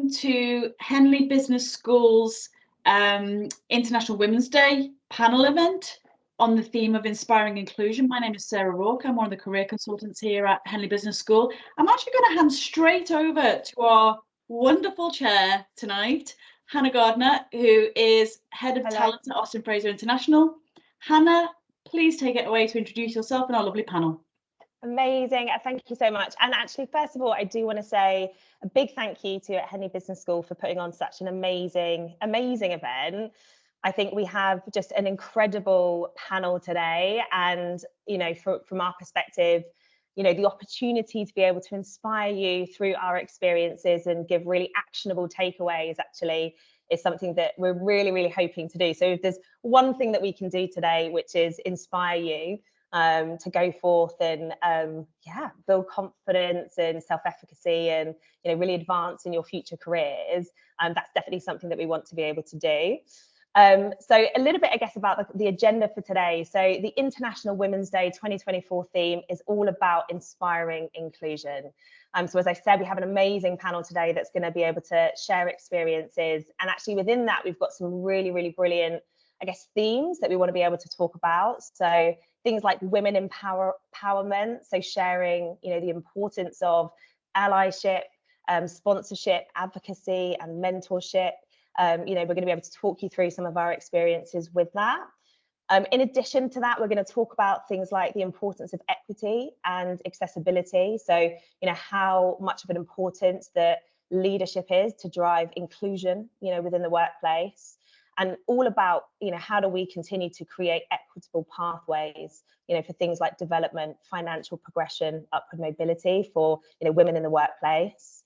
to Henley Business School's International Women's Day panel event on the theme of inspiring inclusion. My name is Sarah Rourke. I'm one of the career consultants here at Henley Business School. I'm actually going to hand straight over to our wonderful chair tonight, Hannah Gardner, who is Head of Talent at Austen Fraser International. Hannah, please take it away to introduce yourself and our lovely panel. Amazing. Thank you so much. And actually, first of all, I do want to say a big thank you to Henley Business School for putting on such an amazing event. I think we have just an incredible panel today. And, you know, from our perspective, you know, the opportunity to be able to inspire you through our experiences and give really actionable takeaways actually is something that we're really hoping to do. So if there's one thing that we can do today, which is inspire you, to go forth and build confidence and self-efficacy and, you know, really advance in your future careers. That's definitely something that we want to be able to do. So a little bit, I guess, about the agenda for today. So the International Women's Day 2024 theme is all about inspiring inclusion. So as I said, we have an amazing panel today that's going to be able to share experiences. And actually within that, we've got some really brilliant, I guess, themes that we want to be able to talk about. So things like women empowerment, so sharing, you know, the importance of allyship, sponsorship, advocacy, and mentorship. You know, we're going to be able to talk you through some of our experiences with that. In addition to that, we're going to talk about things like the importance of equity and accessibility. So, you know, how much of an importance that leadership is to drive inclusion, you know, within the workplace. And all about, you know, how do we continue to create equitable pathways, you know, for things like development, financial progression, upward mobility for, you know, women in the workplace.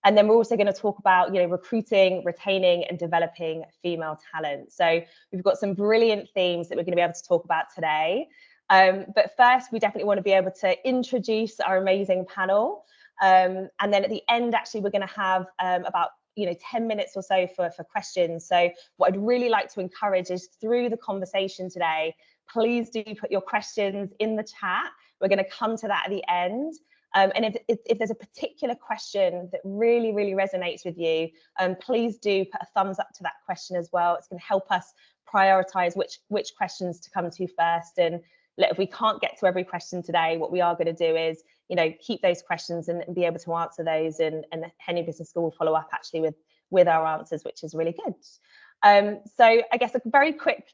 And then we're also going to talk about, you know, recruiting, retaining and developing female talent. So we've got some brilliant themes that we're going to be able to talk about today. But first, we definitely want to be able to introduce our amazing panel. And then at the end, actually, we're going to have about 10 minutes or so for questions. So what I'd really like to encourage is through the conversation today, please do put your questions in the chat. We're going to come to that at the end. And if there's a particular question that really resonates with you, please do put a thumbs up to that question as well. It's going to help us prioritize which questions to come to first. And if we can't get to every question today, what we are going to do is, you know, keep those questions and be able to answer those, and Henley Business School will follow up actually with our answers, which is really good. So I guess a very quick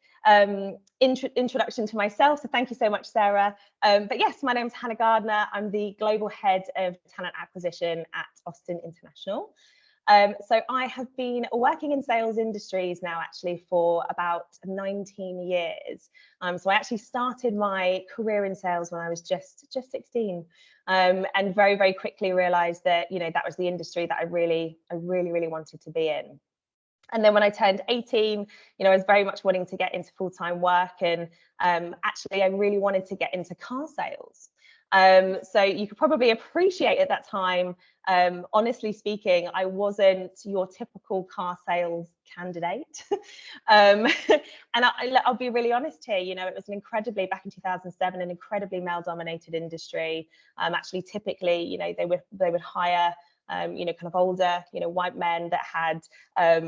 introduction to myself. So thank you so much, Sarah. But yes, my name is Hannah Gardner. I'm the Global Head of Talent Acquisition at Austen International. So I have been working in sales industries now actually for about 19 years. So I actually started my career in sales when I was just 16, and very quickly realized that, you know, that was the industry that I really wanted to be in. And then when I turned 18, you know, I was very much wanting to get into full-time work, and actually I really wanted to get into car sales. So you could probably appreciate at that time, honestly speaking, I wasn't your typical car sales candidate. And I'll be really honest here, you know, it was back in 2007, an incredibly male-dominated industry. Actually, typically, you know, they would hire you know, kind of older, you know, white men that had,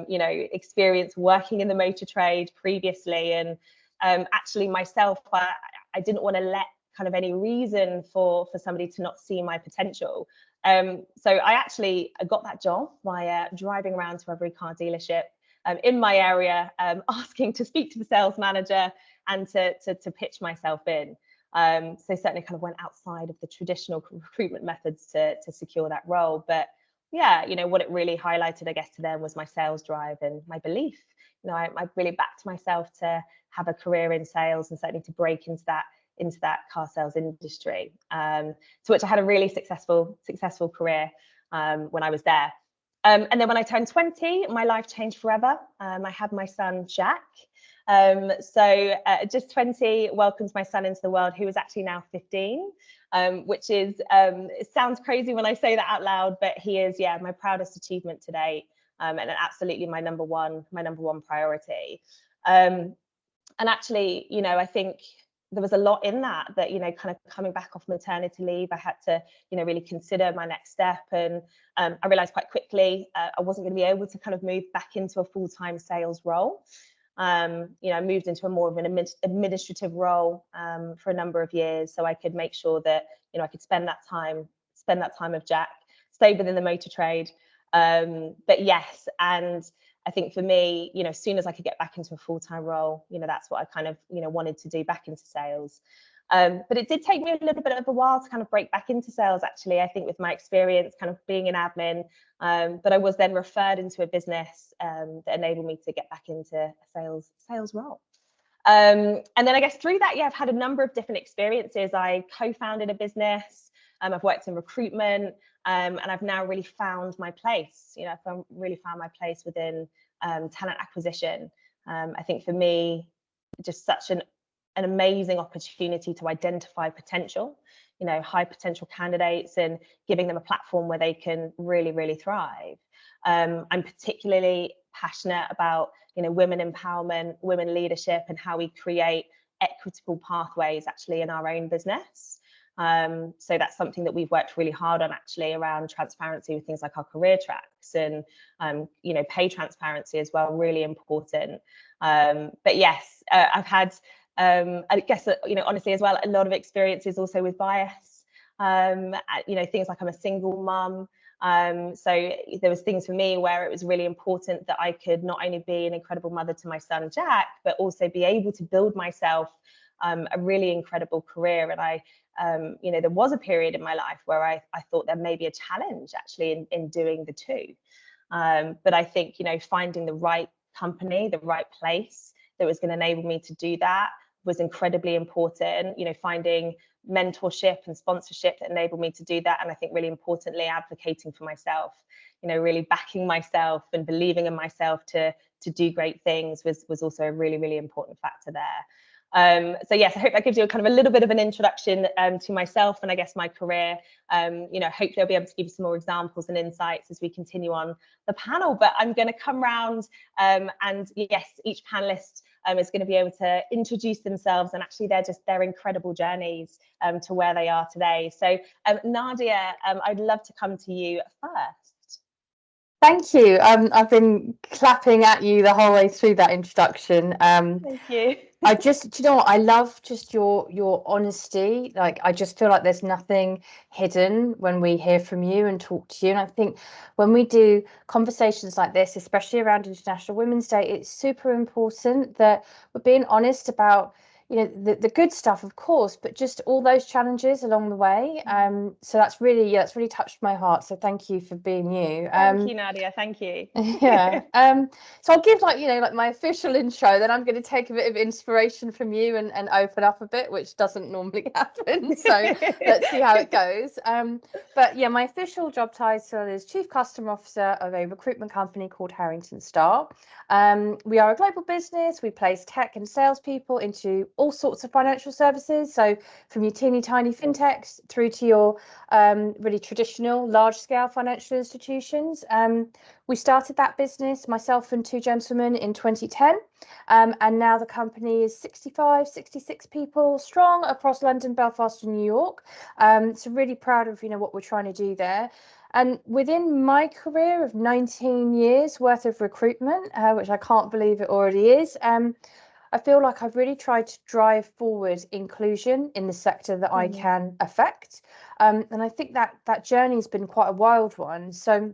you know, experience working in the motor trade previously. And actually myself, I didn't want to let kind of any reason for somebody to not see my potential. So I got that job by driving around to every car dealership in my area, asking to speak to the sales manager and to pitch myself in. So certainly kind of went outside of the traditional recruitment methods to secure that role. But yeah, you know, what it really highlighted, I guess, to them was my sales drive and my belief. You know, I really backed myself to have a career in sales and certainly to break into that car sales industry. To which I had a really successful career when I was there. And then when I turned 20, my life changed forever. I had my son, Jack. So just 20, welcomed my son into the world, who is actually now 15, which is, it sounds crazy when I say that out loud, but he is, yeah, my proudest achievement to date, and absolutely my number one priority. And actually, you know, I think there was a lot in that, kind of coming back off maternity leave, I had to, really consider my next step. And I realized quite quickly I wasn't going to be able to kind of move back into a full-time sales role. I moved into a more of an administrative role for a number of years, so I could make sure that, I could spend that time with Jack, stay within the motor trade. But yes, and I think for me, as soon as I could get back into a full-time role, that's what I kind of, wanted to do, back into sales. But it did take me a little bit of a while to kind of break back into sales, actually, I think, with my experience kind of being in admin. But I was then referred into a business that enabled me to get back into a sales role. And then I guess through that, I've had a number of different experiences. I co-founded a business. I've worked in recruitment, and I've now really found my place. I've really found my place within talent acquisition. I think for me, just such an amazing opportunity to identify potential, high potential candidates, and giving them a platform where they can really, really thrive. I'm particularly passionate about, women empowerment, women leadership, and how we create equitable pathways actually in our own business. So that's something that we've worked really hard on, actually, around transparency with things like our career tracks, and pay transparency as well, really important. But yes, I've had I guess honestly as well, a lot of experiences also with bias. Things like I'm a single mum. So there was things for me where it was really important that I could not only be an incredible mother to my son Jack, but also be able to build myself a really incredible career. And I there was a period in my life where I thought there may be a challenge actually in doing the two. But I think, finding the right company, the right place that was going to enable me to do that was incredibly important. Finding mentorship and sponsorship that enabled me to do that. And I think really importantly, advocating for myself, really backing myself and believing in myself to do great things was also a really, really important factor there. So yes, I hope that gives you kind of a little bit of an introduction to myself and I guess my career. Hopefully I'll be able to give you some more examples and insights as we continue on the panel. But I'm going to come round and yes, each panelist is going to be able to introduce themselves, and actually their incredible journeys to where they are today. So Nadia, I'd love to come to you first. Thank you. I've been clapping at you the whole way through that introduction. Thank you. do you know what? I love just your honesty. Like, I just feel like there's nothing hidden when we hear from you and talk to you. And I think when we do conversations like this, especially around International Women's Day, it's super important that we're being honest about, the good stuff, of course, but just all those challenges along the way. So that's really touched my heart. So thank you for being you. Thank you, Nadia. Thank you. Yeah. So I'll give like my official intro. Then I'm going to take a bit of inspiration from you and open up a bit, which doesn't normally happen. So let's see how it goes. But yeah, my official job title is Chief Customer Officer of a recruitment company called Harrington Starr. We are a global business. We place tech and salespeople into all sorts of financial services. So from your teeny tiny fintechs through to your really traditional large scale financial institutions. We started that business, myself and two gentlemen, in 2010. And now the company is 66 people strong across London, Belfast and New York. So really proud of, what we're trying to do there. And within my career of 19 years worth of recruitment, which I can't believe it already is, I feel like I've really tried to drive forward inclusion in the sector that I can affect. And I think that journey has been quite a wild one. So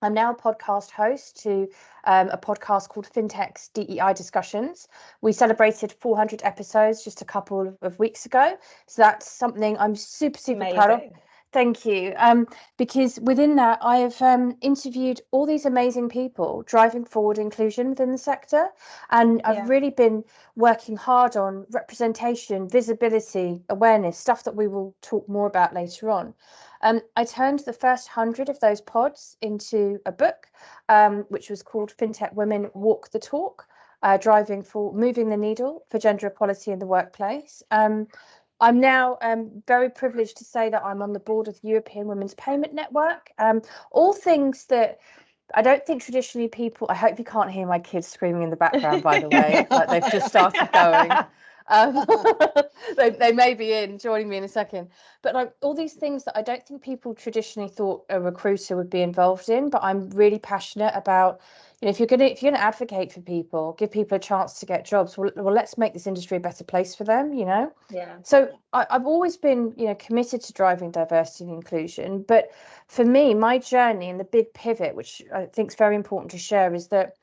I'm now a podcast host to a podcast called FinTech's DEI Discussions. We celebrated 400 episodes just a couple of weeks ago. So that's something I'm super Amazing. Proud of. Thank you. Because within that, I have interviewed all these amazing people driving forward inclusion within the sector. And I've really been working hard on representation, visibility, awareness, stuff that we will talk more about later on. I turned the first 100 of those pods into a book, which was called FinTech Women Walk the Talk, moving the needle for gender equality in the workplace. I'm now very privileged to say that I'm on the board of the European Women's Payment Network. All things that I don't think traditionally people, I hope you can't hear my kids screaming in the background, by the way, like they've just started going. Um, they may be joining me in a second. But like all these things that I don't think people traditionally thought a recruiter would be involved in, but I'm really passionate about, if you're gonna advocate for people, give people a chance to get jobs, well let's make this industry a better place for them, Yeah. So I've always been, committed to driving diversity and inclusion. But for me, my journey and the big pivot, which I think is very important to share, is that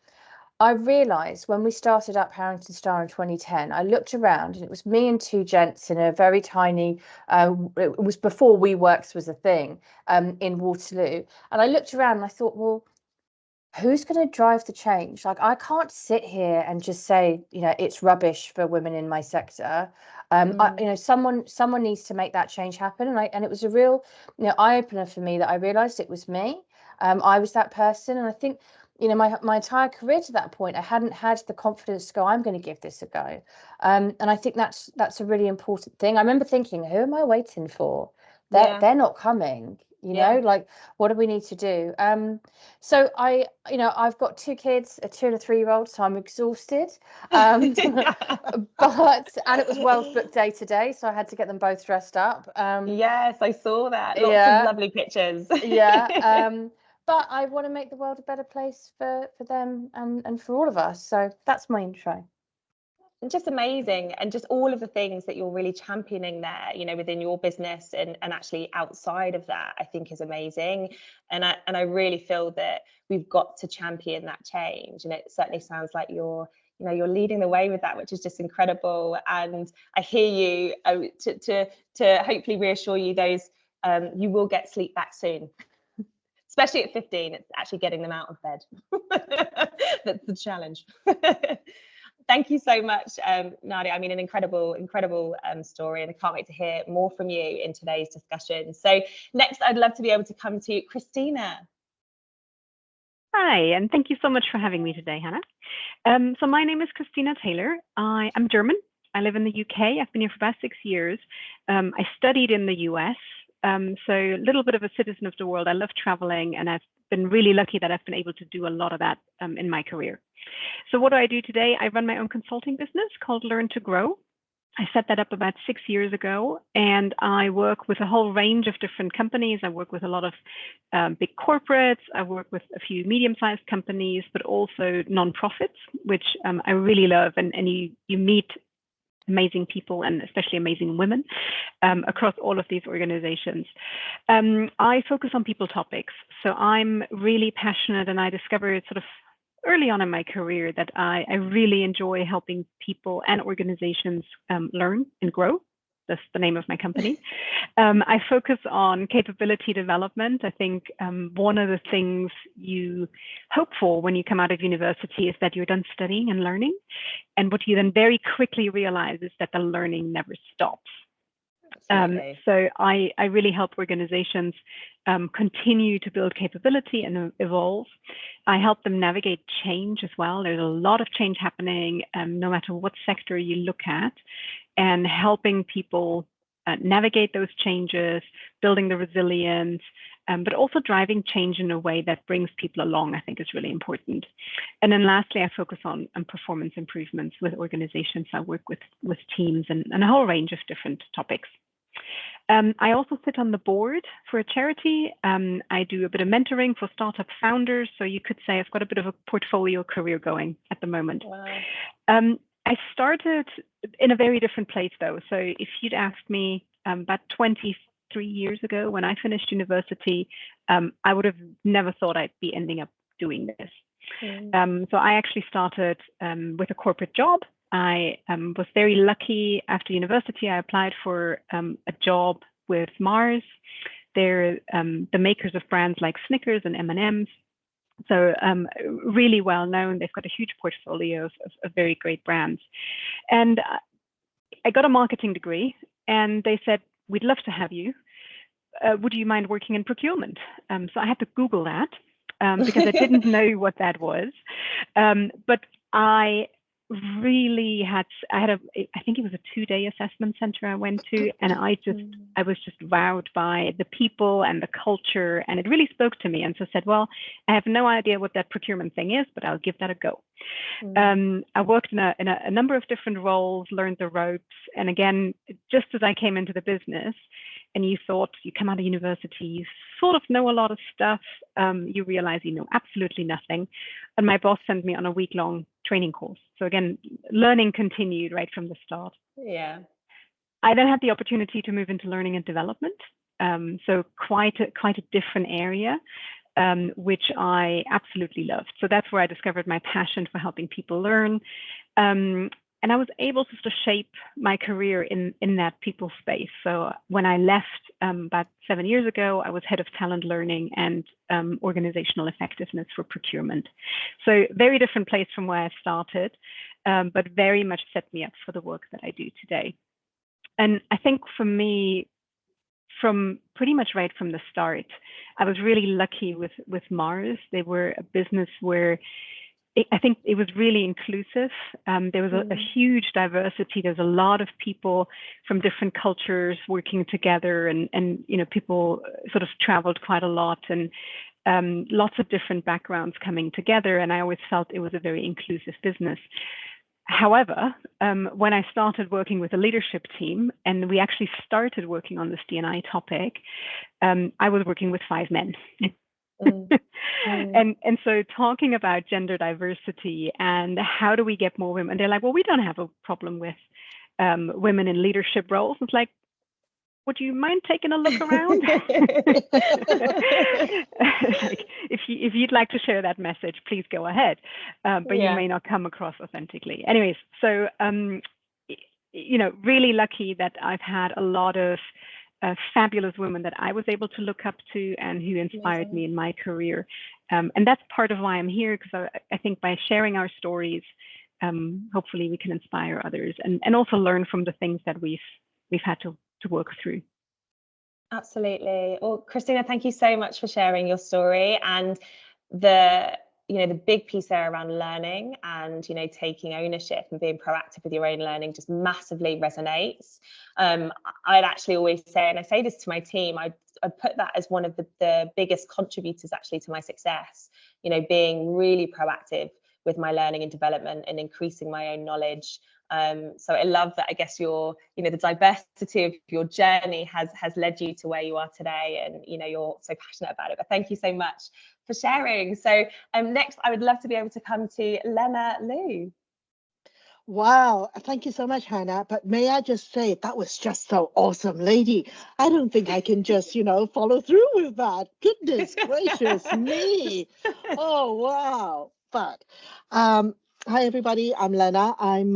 I realised when we started up Harrington Star in 2010, I looked around and it was me and two gents in a very tiny, it was before WeWorks was a thing, in Waterloo. And I looked around and I thought, well, who's going to drive the change? Like, I can't sit here and just say, it's rubbish for women in my sector. Someone needs to make that change happen. And it was a real, eye opener for me that I realised it was me. I was that person. And I think, my entire career to that point, I hadn't had the confidence to go, I'm going to give this a go. And I think that's a really important thing. I remember thinking, who am I waiting for? They're not coming. Like, what do we need to do? So I've got two kids, a 2 and a 3-year-old, so I'm exhausted. But and it was World Book Day today, so I had to get them both dressed up. Yes, I saw that. Lots of lovely pictures. But I want to make the world a better place for them and for all of us. So that's my intro. Just amazing, and just all of the things that you're really championing there, within your business and actually outside of that, I think is amazing. And I really feel that we've got to champion that change, and it certainly sounds like you're leading the way with that, which is just incredible. And I hear you to hopefully reassure you those you will get sleep back soon. Especially at 15, it's actually getting them out of bed. That's the challenge. Thank you so much, Nadia. I mean, an incredible story, and I can't wait to hear more from you in today's discussion. So next, I'd love to be able to come to Christina. Hi, and thank you so much for having me today, Hannah. So my name is Christina Taylor. I am German. I live in the UK. I've been here for about 6 years. I studied in the US, so a little bit of a citizen of the world. I love traveling, and I've been really lucky that I've been able to do a lot of that in my career. So what do I do today? I run my own consulting business called Learn to Grow. I set that up about 6 years ago, and I work with a whole range of different companies. I work with a lot of big corporates. I work with a few medium-sized companies, but also nonprofits, which I really love. And you meet amazing people, and especially amazing women across all of these organizations. I focus on people topics. So I'm really passionate, and I discovered sort of early on in my career that I really enjoy helping people and organizations learn and grow. That's the name of my company. I focus on capability development. I think one of the things you hope for when you come out of university is that you're done studying and learning. And what you then very quickly realize is that the learning never stops. So I really help organizations continue to build capability and evolve. I help them navigate change as well. There's a lot of change happening, no matter what sector you look at, and helping people navigate those changes, building the resilience, but also driving change in a way that brings people along, I think is really important. And then lastly, I focus on performance improvements with organizations. I work with teams and a whole range of different topics. I also sit on the board for a charity. I do a bit of mentoring for startup founders. So you could say I've got a bit of a portfolio career going at the moment. Wow. I started in a very different place, though. So if you'd asked me about 23 years ago when I finished university, I would have never thought I'd be ending up doing this. So I actually started with a corporate job. I was very lucky after university. I applied for a job with Mars. They're the makers of brands like Snickers and M&Ms. So really well known. They've got a huge portfolio of very great brands. And I got a marketing degree, and they said, we'd love to have you. Would you mind working in procurement? So I had to Google that because I didn't know what that was. But I really I think it was a 2-day assessment center I went to, and I was just wowed by the people and the culture, and it really spoke to me. And so I said, well, I have no idea what that procurement thing is, but I'll give that a go. I worked in a number of different roles, learned the ropes, and again, just as I came into the business, and you thought you come out of university, you sort of know a lot of stuff, you realize you know absolutely nothing. And my boss sent me on a week-long training course. So again, learning continued right from the start. Yeah. I then had the opportunity to move into learning and development. So quite a different area, which I absolutely loved. So that's where I discovered my passion for helping people learn. And I was able to sort of shape my career in that people space. So when I left about 7 years ago, I was head of talent learning and organizational effectiveness for procurement. So very different place from where I started, but very much set me up for the work that I do today. And I think for me, from pretty much right from the start, I was really lucky with Mars. They were a business where I think it was really inclusive. There was a huge diversity. There's a lot of people from different cultures working together, and you know, people sort of traveled quite a lot, and lots of different backgrounds coming together. And I always felt it was a very inclusive business. However, when I started working with a leadership team, and we actually started working on this D&I topic, I was working with 5 men. And so talking about gender diversity and how do we get more women, they're like, well, we don't have a problem with women in leadership roles. It's like, would you mind taking a look around? Like, if you'd like to share that message, please go ahead. But you may not come across authentically. Anyways, so you know, really lucky that I've had a lot of fabulous women that I was able to look up to and who inspired me in my career. And that's part of why I'm here, because I think by sharing our stories, hopefully we can inspire others and also learn from the things that we've had to work through. Absolutely. Well, Christina, thank you so much for sharing your story, and the big piece there around learning and, you know, taking ownership and being proactive with your own learning just massively resonates. I'd actually always say, and I say this to my team, I put that as one of the biggest contributors actually to my success, you know, being really proactive with my learning and development and increasing my own knowledge. So I love that, I guess, the diversity of your journey has led you to where you are today, and, you know, you're so passionate about it. But thank you so much for sharing. So next, I would love to be able to come to Lena Liu. Wow, thank you so much, Hannah. But may I just say, that was just so awesome, lady. I don't think I can just, follow through with that. Goodness gracious me. Oh, wow. But hi, everybody. I'm Lena. I'm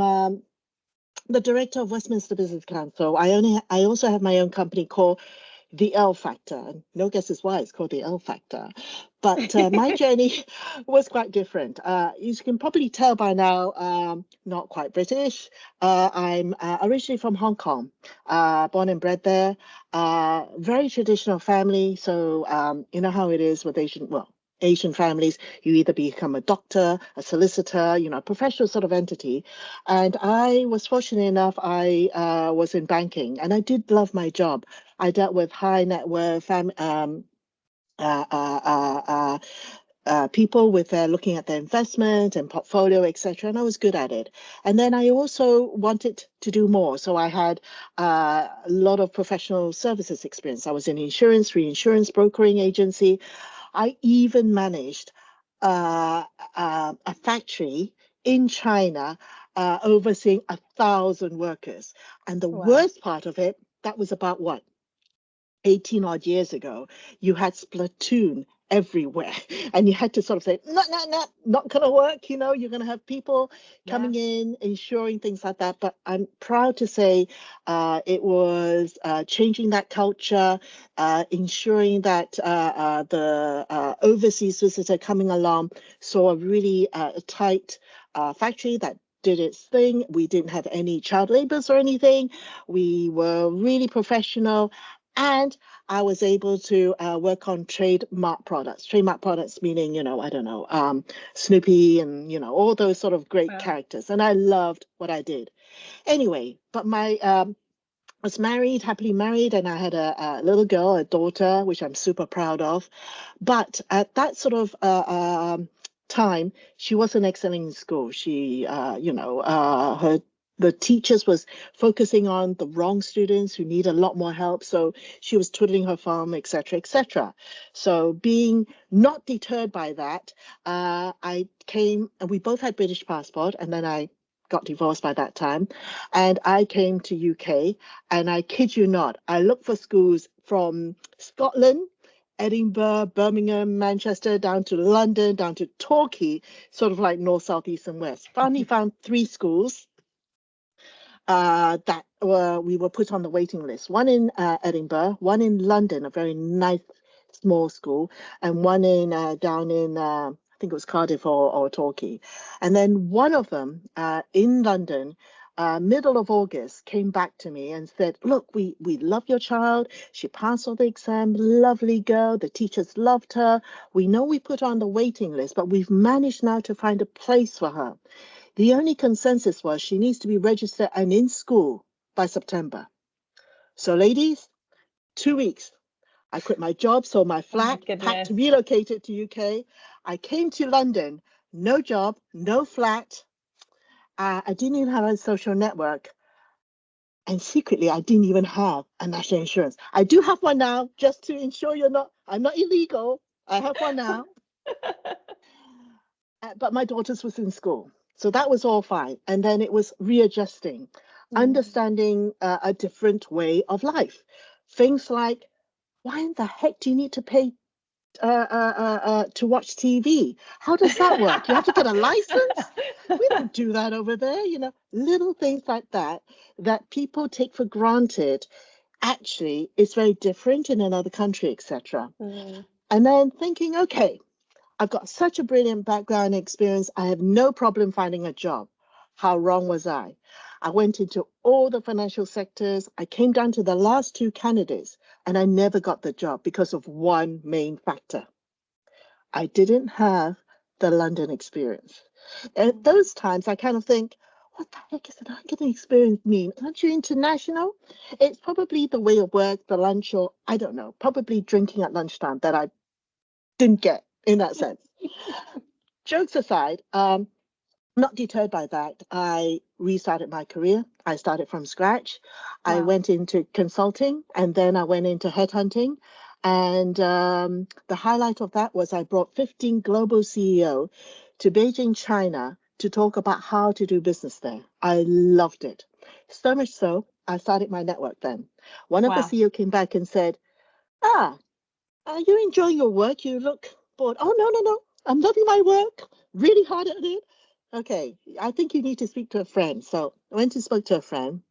the director of Westminster Business Council. I also have my own company called The L Factor. No guesses why it's called The L Factor. But my journey was quite different. You can probably tell by now, not quite British. I'm originally from Hong Kong, born and bred there. Very traditional family. So you know how it is with Asian families, you either become a doctor, a solicitor, a professional sort of entity. And I was fortunate enough, I was in banking, and I did love my job. I dealt with high net worth people with looking at their investment and portfolio, etc. And I was good at it. And then I also wanted to do more. So I had a lot of professional services experience. I was in insurance, reinsurance, brokering agency. I even managed a factory in China overseeing 1,000 workers. And the worst part of it, that was about 18 odd years ago. You had Splatoon everywhere, and you had to sort of say, no, not going to work. You're going to have people coming in, ensuring things like that. But I'm proud to say it was changing that culture, ensuring that the overseas visitor coming along saw a really tight factory that did its thing. We didn't have any child laborers or anything. We were really professional. And I was able to work on trademark products. Trademark products meaning, I don't know, Snoopy and, all those sort of great characters. And I loved what I did. Anyway, but my was married, happily married, and I had a little girl, a daughter, which I'm super proud of. But at that sort of time, she wasn't excelling in school. She, the teachers was focusing on the wrong students who need a lot more help. So she was twiddling her thumb, etc., etc. So being not deterred by that, I came, and we both had British passport, and then I got divorced by that time, and I came to UK, and I kid you not, I looked for schools from Scotland, Edinburgh, Birmingham, Manchester, down to London, down to Torquay, sort of like north, south, east, and west. Finally found 3 schools that we were put on the waiting list. One in Edinburgh, one in London, a very nice small school, and one in down in I think it was Cardiff or Torquay. And then one of them in London, middle of August, came back to me and said, look, we love your child. She passed all the exam, lovely girl. The teachers loved her. We know we put her on the waiting list, but we've managed now to find a place for her. The only consensus was she needs to be registered and in school by September. So ladies, 2 weeks. I quit my job, sold my flat, had to relocate it to UK. I came to London, no job, no flat. I didn't even have a social network. And secretly, I didn't even have a national insurance. I do have one now, just to ensure I'm not illegal. I have one now. But my daughters was in school. So that was all fine. And then it was readjusting, understanding a different way of life. Things like, why in the heck do you need to pay to watch TV? How does that work? You have to get a license? We don't do that over there. Little things like that people take for granted. Actually, it's very different in another country, etc. And then thinking, okay, I've got such a brilliant background experience. I have no problem finding a job. How wrong was I? I went into all the financial sectors. I came down to the last 2 candidates, and I never got the job because of one main factor. I didn't have the London experience. At those times, I kind of think, what the heck is an London experience mean? Aren't you international? It's probably the way of work, the lunch, or I don't know, probably drinking at lunchtime that I didn't get in that sense. Jokes aside, not deterred by that, I restarted my career. I started from scratch. Wow. I went into consulting, and then I went into headhunting. And the highlight of that was I brought 15 global CEO to Beijing, China, to talk about how to do business there. I loved it. So much so, I started my network then. One of the CEO came back and said, are you enjoying your work? You look bored. Oh, no. I'm loving my work. Really hard at it. Okay, I think you need to speak to a friend. So I went and spoke to a friend.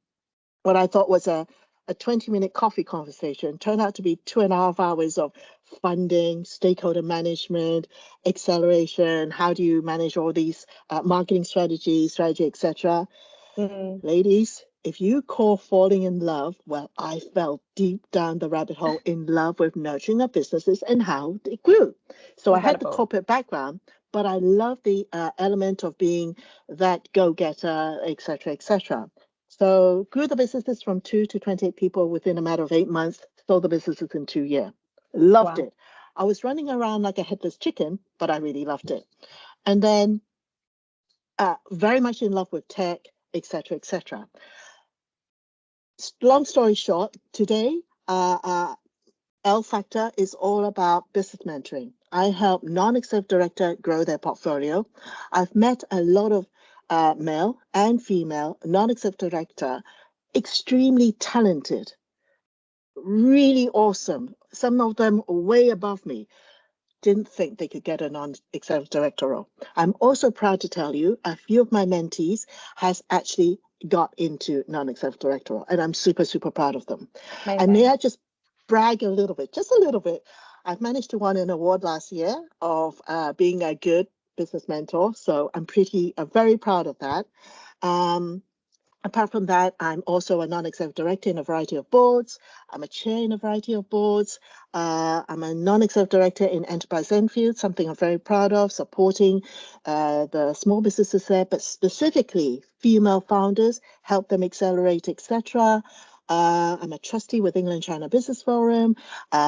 What I thought was a 20-minute coffee conversation turned out to be 2.5 hours of funding, stakeholder management, acceleration. How do you manage all these marketing strategy, etc. Ladies, if you call falling in love, well, I fell deep down the rabbit hole in love with nurturing of businesses and how it grew. So I had the corporate background, but I love the element of being that go-getter, etc. So grew the businesses from 2 to 28 people within a matter of 8 months, sold the businesses in 2 years. Loved it. I was running around like a headless chicken, but I really loved it. And then very much in love with tech, etc. Long story short, today, L Factor is all about business mentoring. I help non-executive director grow their portfolio. I've met a lot of male and female non-executive director, extremely talented, really awesome. Some of them way above me. Didn't think they could get a non-executive director role. I'm also proud to tell you a few of my mentees has actually got into non-executive director role, and I'm super proud of them. Amazing. And may I just brag a little bit, just a little bit. I've managed to win an award last year of being a good business mentor, so I'm very proud of that. Apart from that, I'm also a non-executive director in a variety of boards. I'm a chair in a variety of boards. I'm a non-executive director in Enterprise Enfield, something I'm very proud of, supporting the small businesses there, but specifically female founders, help them accelerate, etc. I'm a trustee with England China Business Forum,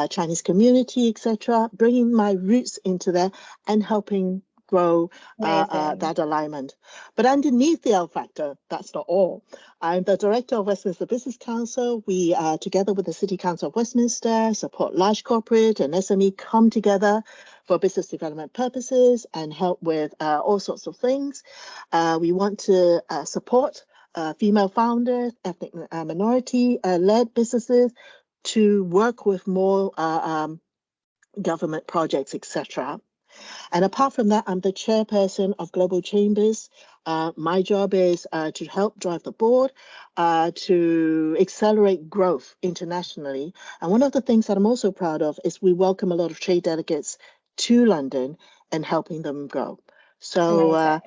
Chinese community, etc., bringing my roots into there and helping grow that alignment. But underneath the L factor, that's not all. I'm the director of Westminster Business Council. We, together with the City Council of Westminster, support large corporate and SME come together for business development purposes and help with all sorts of things. We want to support female founders, ethnic minority-led businesses to work with more government projects, etc. And apart from that, I'm the chairperson of Global Chambers. My job is to help drive the board, to accelerate growth internationally. And one of the things that I'm also proud of is we welcome a lot of trade delegates to London and helping them grow. So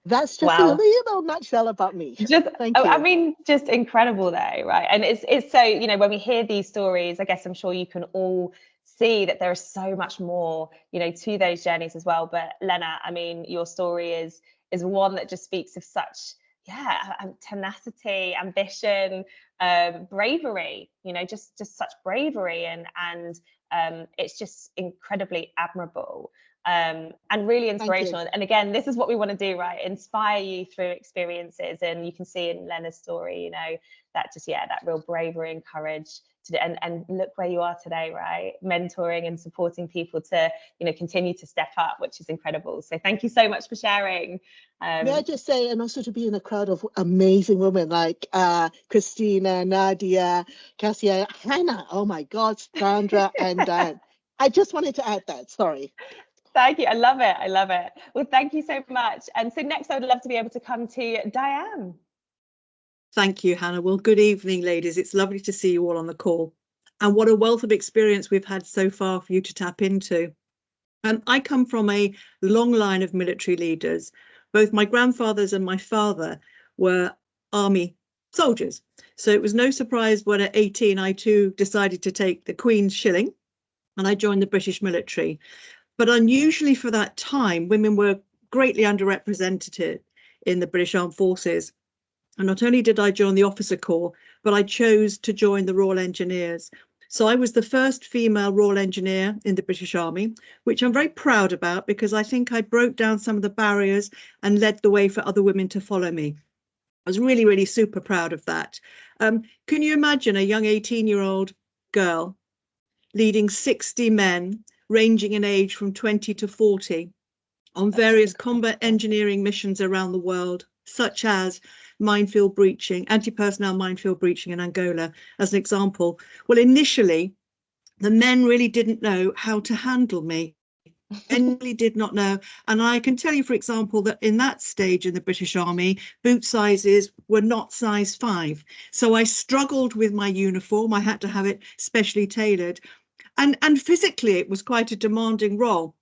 that's just wow. a nutshell about me. Just, Thank you. I mean, just incredible though, right? And it's so, you know, when we hear these stories, I guess I'm sure you can all see that there is so much more, you know, to those journeys as well. But Lena, I mean, your story is one that just speaks of such, tenacity, ambition, bravery, you know, just such bravery, and it's just incredibly admirable. And really inspirational. And again, this is what we want to do, right? Inspire you through experiences. And you can see in Lena's story, you know, that just, that real bravery and courage to do, and look where you are today, right? Mentoring and supporting people to, you know, continue to step up, which is incredible. So thank you so much for sharing. May I just say, and also to be in a crowd of amazing women like Christina, Nadia, Cassia, Hannah, oh my God, Sandra, and Diane. I just wanted to add that, sorry. Thank you. I love it. I love it. Well, thank you so much. And so next, I would love to be able to come to Diane. Thank you, Hannah. Well, good evening, ladies. It's lovely to see you all on the call. And what a wealth of experience we've had so far for you to tap into. I come from a long line of military leaders. Both my grandfathers and my father were army soldiers. So it was no surprise when at 18, I too decided to take the Queen's shilling and I joined the British military. But unusually for that time, women were greatly underrepresented in the British Armed Forces. And not only did I join the Officer Corps, but I chose to join the Royal Engineers. So I was the first female Royal Engineer in the British Army, which I'm very proud about because I think I broke down some of the barriers and led the way for other women to follow me. I was really, really super proud of that. Can you imagine a young 18-year-old girl leading 60 men ranging in age from 20 to 40 on various combat engineering missions around the world, such as minefield breaching, anti-personnel minefield breaching in Angola, as an example? Well, initially, the men really didn't know how to handle me. Really did not know. And I can tell you, for example, that in that stage in the British Army, boot sizes were not size 5. So I struggled with my uniform. I had to have it specially tailored. And physically, it was quite a demanding role.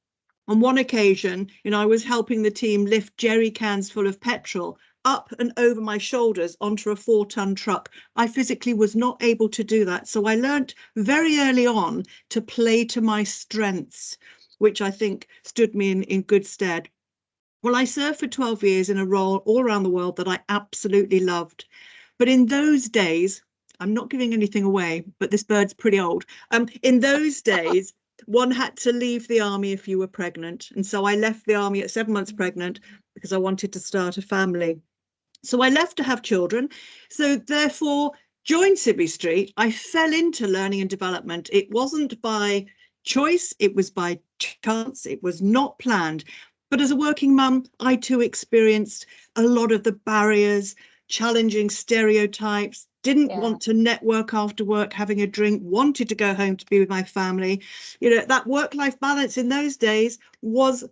On one occasion, you know, I was helping the team lift jerry cans full of petrol up and over my shoulders onto a 4-ton truck. I physically was not able to do that. So I learnt very early on to play to my strengths, which I think stood me in good stead. Well, I served for 12 years in a role all around the world that I absolutely loved. But in those days, I'm not giving anything away, but this bird's pretty old. In those days, one had to leave the army if you were pregnant. And so I left the army at 7 months pregnant because I wanted to start a family. So I left to have children. So therefore, joined Sibley Street. I fell into learning and development. It wasn't by choice, it was by chance. It was not planned. But as a working mum, I too experienced a lot of the barriers, challenging stereotypes, didn't want to network after work, having a drink, wanted to go home to be with my family. You know, that work-life balance in those days was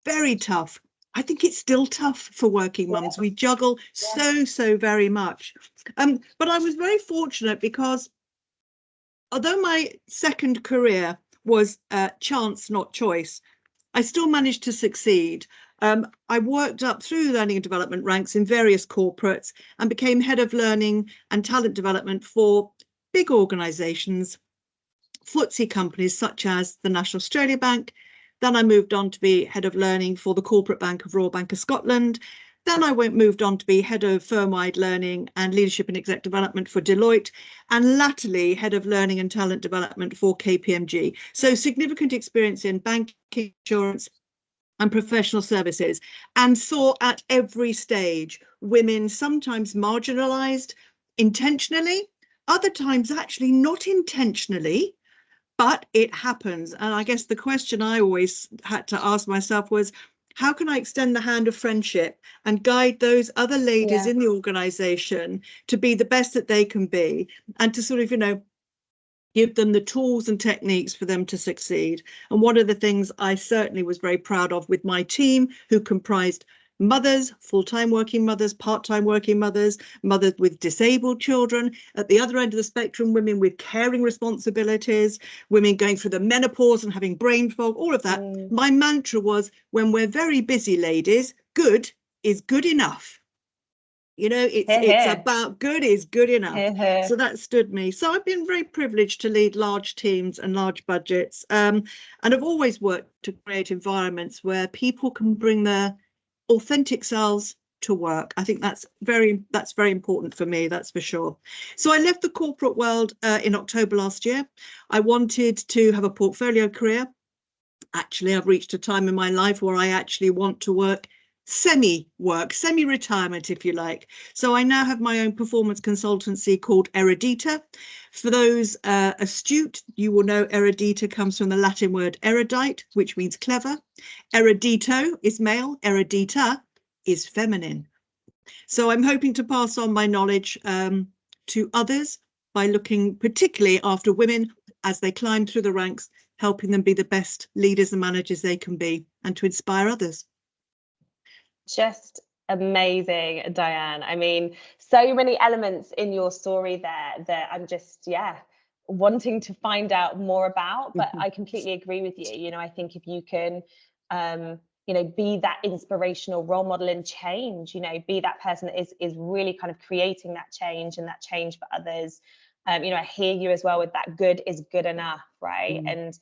very tough. I think it's still tough for working mums. We juggle so very much. But I was very fortunate because although my second career was chance, not choice, I still managed to succeed. I worked up through learning and development ranks in various corporates and became head of learning and talent development for big organisations, FTSE companies such as the National Australia Bank. Then I moved on to be head of learning for the Corporate Bank of Royal Bank of Scotland. Then I moved on to be head of firm-wide learning and leadership and exec development for Deloitte, and latterly head of learning and talent development for KPMG. So significant experience in banking, insurance and professional services, and saw at every stage women sometimes marginalised intentionally, other times actually not intentionally, but it happens. And I guess the question I always had to ask myself was, how can I extend the hand of friendship and guide those other ladies in the organisation to be the best that they can be, and to sort of, you know, give them the tools and techniques for them to succeed. And one of the things I certainly was very proud of with my team, who comprised mothers, full-time working mothers, part-time working mothers, mothers with disabled children, at the other end of the spectrum, women with caring responsibilities, women going through the menopause and having brain fog, all of that. My mantra was, when we're very busy, ladies, good is good enough. You know, it's about good is good enough. So that stood me. So I've been very privileged to lead large teams and large budgets, and I've always worked to create environments where people can bring their authentic selves to work. I think that's very important for me, that's for sure. So I left the corporate world in October last year. I wanted to have a portfolio career. Actually, I've reached a time in my life where I actually want to work semi-retirement, if you like. So I now have my own performance consultancy called Erudita. For those astute, you will know Erudita comes from the Latin word erudite, which means clever. Erudito is male, erudita is feminine. So I'm hoping to pass on my knowledge to others by looking particularly after women as they climb through the ranks, helping them be the best leaders and managers they can be, and to inspire others. Just amazing, Diane. I mean, so many elements in your story there that I'm just, wanting to find out more about. But I completely agree with you. You know, I think if you can, you know, be that inspirational role model in change, you know, be that person that is really kind of creating that change and that change for others. You know, I hear you as well with that good is good enough, right? And,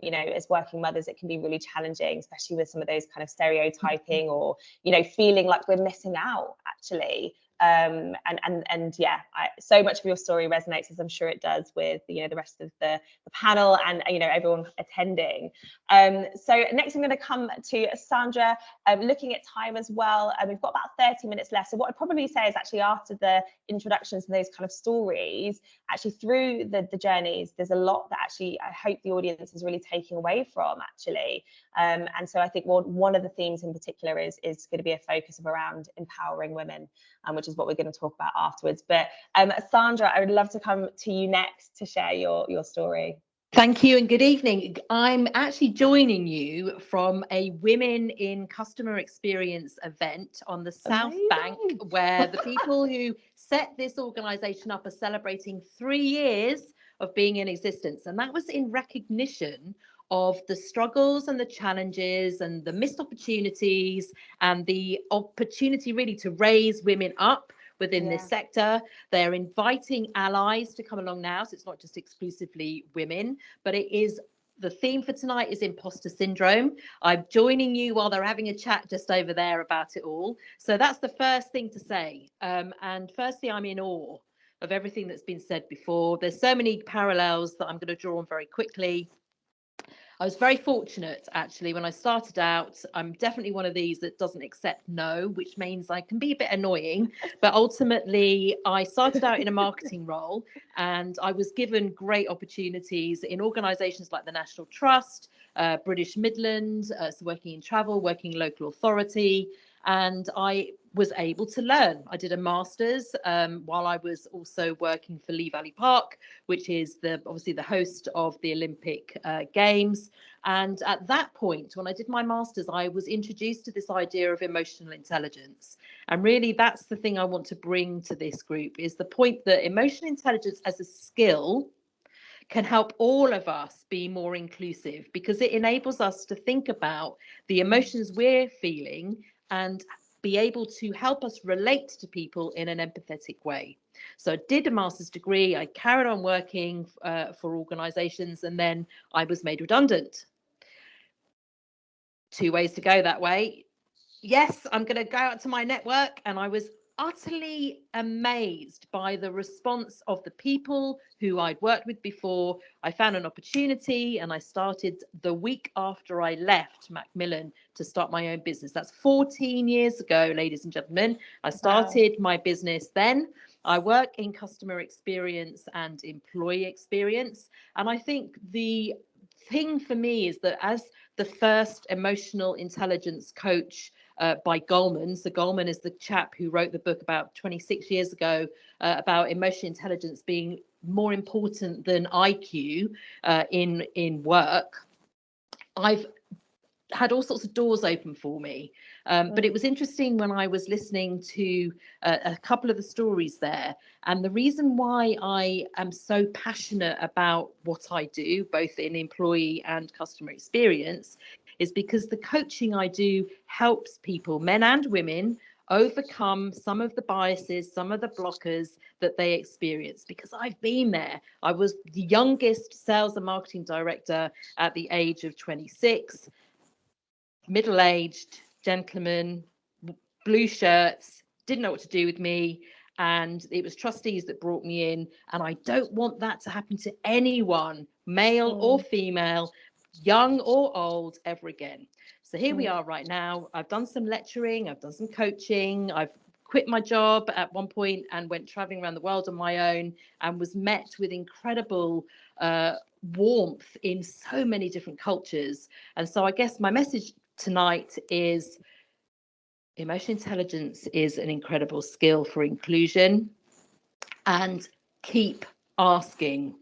you know, as working mothers, it can be really challenging, especially with some of those kind of stereotyping or, you know, feeling like we're missing out, actually. And so much of your story resonates, as I'm sure it does, with, you know, the rest of the panel and, you know, everyone attending. So next I'm going to come to Sandra, looking at time as well. We've got about 30 minutes left. So what I'd probably say is actually after the introductions and those kind of stories, actually through the journeys, there's a lot that actually I hope the audience is really taking away from, actually. And so I think one of the themes in particular is going to be a focus of around empowering women, which is what we're going to talk about afterwards. But Sandra, I would love to come to you next to share your story. Thank you and good evening. I'm actually joining you from a Women in Customer Experience event on the South Bank, where the people who set this organisation up are celebrating 3 years of being in existence. And that was in recognition of the struggles and the challenges and the missed opportunities and the opportunity really to raise women up within this sector. They're inviting allies to come along now. So it's not just exclusively women, but it is, the theme for tonight is imposter syndrome. I'm joining you while they're having a chat just over there about it all. So that's the first thing to say. And firstly, I'm in awe of everything that's been said before. There's so many parallels that I'm going to draw on very quickly. I was very fortunate, actually, when I started out. I'm definitely one of these that doesn't accept no, which means I can be a bit annoying. But ultimately, I started out in a marketing role, and I was given great opportunities in organisations like the National Trust, British Midland, so working in travel, working in local authority. And I was able to learn. I did a master's while I was also working for Lee Valley Park, which is obviously the host of the Olympic Games. And at that point, when I did my master's, I was introduced to this idea of emotional intelligence. And really, that's the thing I want to bring to this group, is the point that emotional intelligence as a skill can help all of us be more inclusive, because it enables us to think about the emotions we're feeling and be able to help us relate to people in an empathetic way. So I did a master's degree, I carried on working for organisations, and then I was made redundant. 2 ways to go that way. Yes, I'm going to go out to my network, and I was utterly amazed by the response of the people who I'd worked with before. I found an opportunity, and I started the week after I left Macmillan to start my own business. That's 14 years ago, ladies and gentlemen. I started my business then. I work in customer experience and employee experience. And I think the thing for me is that as the first emotional intelligence coach by Goleman. So Goleman is the chap who wrote the book about 26 years ago about emotional intelligence being more important than IQ in work. I've had all sorts of doors open for me. But it was interesting when I was listening to a couple of the stories there. And the reason why I am so passionate about what I do, both in employee and customer experience, is because the coaching I do helps people, men and women, overcome some of the biases, some of the blockers that they experience, because I've been there. I was the youngest sales and marketing director at the age of 26, middle-aged gentleman, blue shirts, didn't know what to do with me. And it was trustees that brought me in. And I don't want that to happen to anyone, male or female, young or old, ever again. So here we are right now. I've done some lecturing, I've done some coaching, I've quit my job at one point and went traveling around the world on my own, and was met with incredible warmth in so many different cultures. And so I guess my message tonight is emotional intelligence is an incredible skill for inclusion, and keep asking,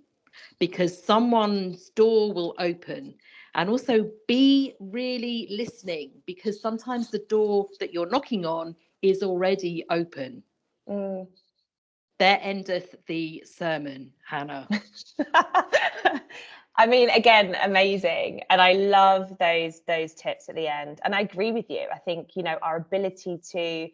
because someone's door will open. And also be really listening, because sometimes the door that you're knocking on is already open. There endeth the sermon, Hannah. I mean, again, amazing. And I love those tips at the end. And I agree with you. I think, you know, our ability to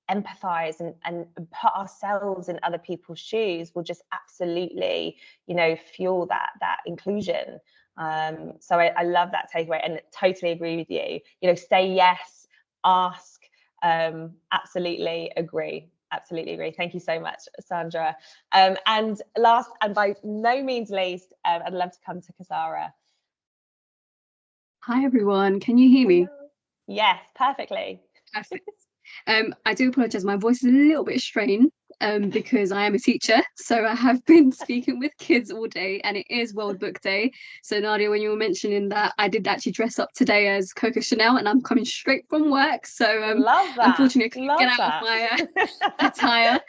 empathize and put ourselves in other people's shoes will just absolutely, you know, fuel that inclusion. So I love that takeaway, and totally agree with you. You know, say yes, ask, absolutely agree. Absolutely agree. Thank you so much, Sandra. And last, and by no means least, I'd love to come to Kazara. Hi, everyone. Can you hear me? Yes, perfectly. Perfect. I do apologise. My voice is a little bit strained because I am a teacher. So I have been speaking with kids all day, and it is World Book Day. So Nadia, when you were mentioning that, I did actually dress up today as Coco Chanel, and I'm coming straight from work. So love that. Unfortunately, I couldn't get out of my attire.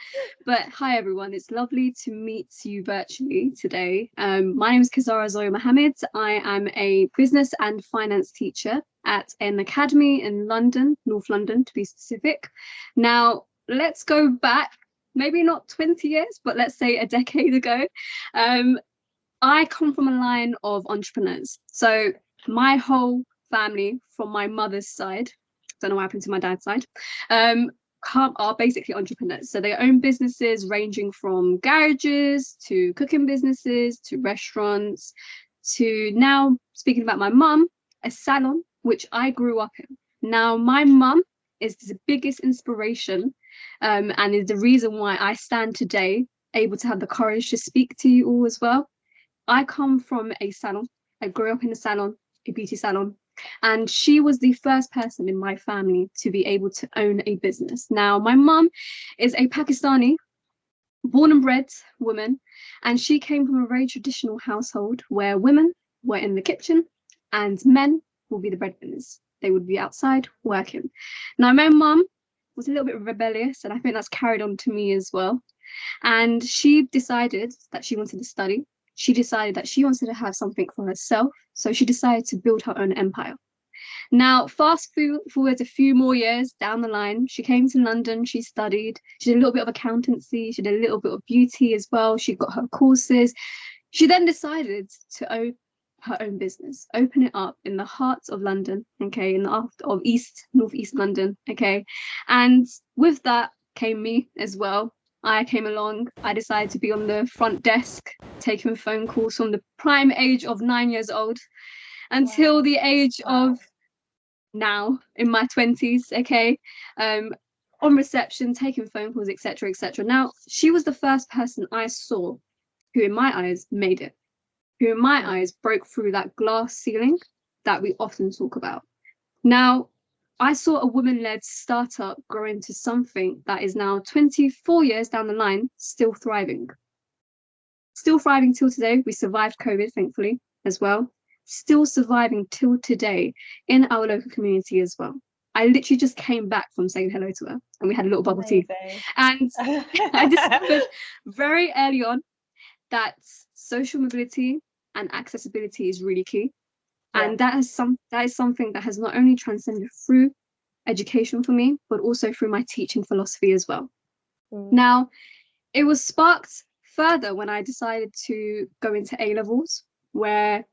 But hi, everyone. It's lovely to meet you virtually today. My name is Kazara Zoya Mohammed. I am a business and finance teacher at an academy in London, North London to be specific. Now, let's go back, maybe not 20 years, but let's say a decade ago. I come from a line of entrepreneurs. So my whole family from my mother's side, don't know what happened to my dad's side, are basically entrepreneurs. So they own businesses ranging from garages to cooking businesses to restaurants to, now speaking about my mum, a salon, which I grew up in. Now, my mum is the biggest inspiration and is the reason why I stand today able to have the courage to speak to you all as well. I come from a salon. I grew up in a salon, a beauty salon, and she was the first person in my family to be able to own a business. Now, my mum is a Pakistani, born and bred woman, and she came from a very traditional household where women were in the kitchen and men will be the breadwinners. They would be outside working. Now, my mum was a little bit rebellious, and I think that's carried on to me as well. And she decided that she wanted to study. She decided that she wanted to have something for herself. So she decided to build her own empire. Now, fast forward a few more years down the line, she came to London, she studied, she did a little bit of accountancy, she did a little bit of beauty as well. She got her courses. She then decided to open her own business, open it up in the heart of London, okay, in the heart of northeast London, okay. And with that came me as well. I came along, I decided to be on the front desk, taking phone calls from the prime age of 9 years old until the age of now in my 20s, okay, on reception, taking phone calls, etc., etc. Now, she was the first person I saw who in my eyes made it, who in my eyes broke through that glass ceiling that we often talk about. Now, I saw a woman-led startup grow into something that is now 24 years down the line, still thriving. Still thriving till today. We survived COVID, thankfully, as well. Still surviving till today in our local community as well. I literally just came back from saying hello to her, and we had a little bubble tea. And I discovered very early on that social mobility and accessibility is really key. And that is something that has not only transcended through education for me, but also through my teaching philosophy as well. Now, it was sparked further when I decided to go into A-levels, where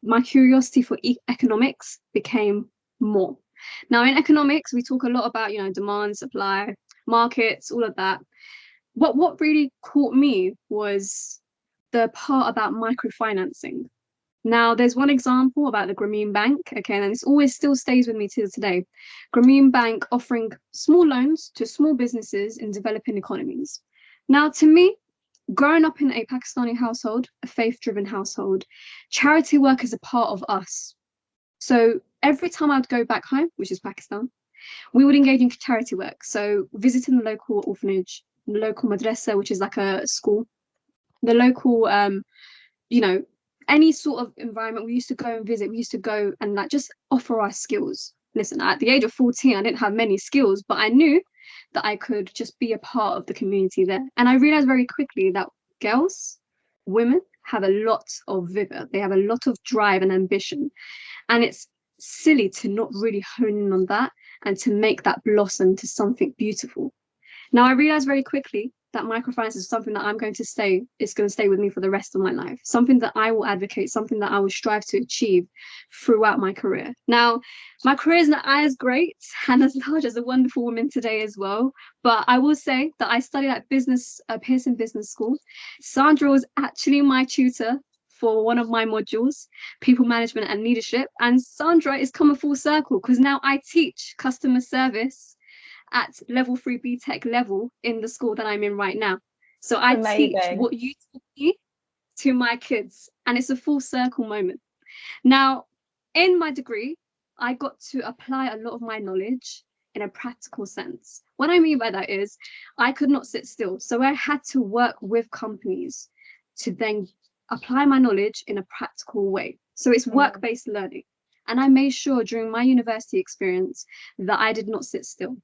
my curiosity for economics became more. Now, in economics, we talk a lot about, demand, supply, markets, all of that. But what really caught me was the part about microfinancing. Now, there's one example about the Grameen Bank, okay, and this always still stays with me to today. Grameen Bank offering small loans to small businesses in developing economies. Now, to me, growing up in a Pakistani household, a faith-driven household, charity work is a part of us. So every time I'd go back home, which is Pakistan, we would engage in charity work. So visiting the local orphanage, the local madrasa, which is like a school, the local, any sort of environment we used to go and visit, we used to go and just offer our skills. Listen, at the age of 14, I didn't have many skills, but I knew that I could just be a part of the community there. And I realized very quickly that girls, women have a lot of vigor. They have a lot of drive and ambition. And it's silly to not really hone in on that and to make that blossom to something beautiful. Now, I realized very quickly that microfinance is something that it's going to stay with me for the rest of my life, something that I will advocate, something that I will strive to achieve throughout my career. Now, my career is not as great and as large as a wonderful woman today as well, but I will say that I studied at Pearson Business School. Sandra was actually my tutor for one of my modules, people management and leadership, and Sandra is coming full circle because now I teach customer service at level 3 BTEC level in the school that I'm in right now. So I teach what you taught me to my kids, and it's a full circle moment. Now, in my degree, I got to apply a lot of my knowledge in a practical sense. What I mean by that is I could not sit still. So I had to work with companies to then apply my knowledge in a practical way. So it's work-based learning. And I made sure during my university experience that I did not sit still.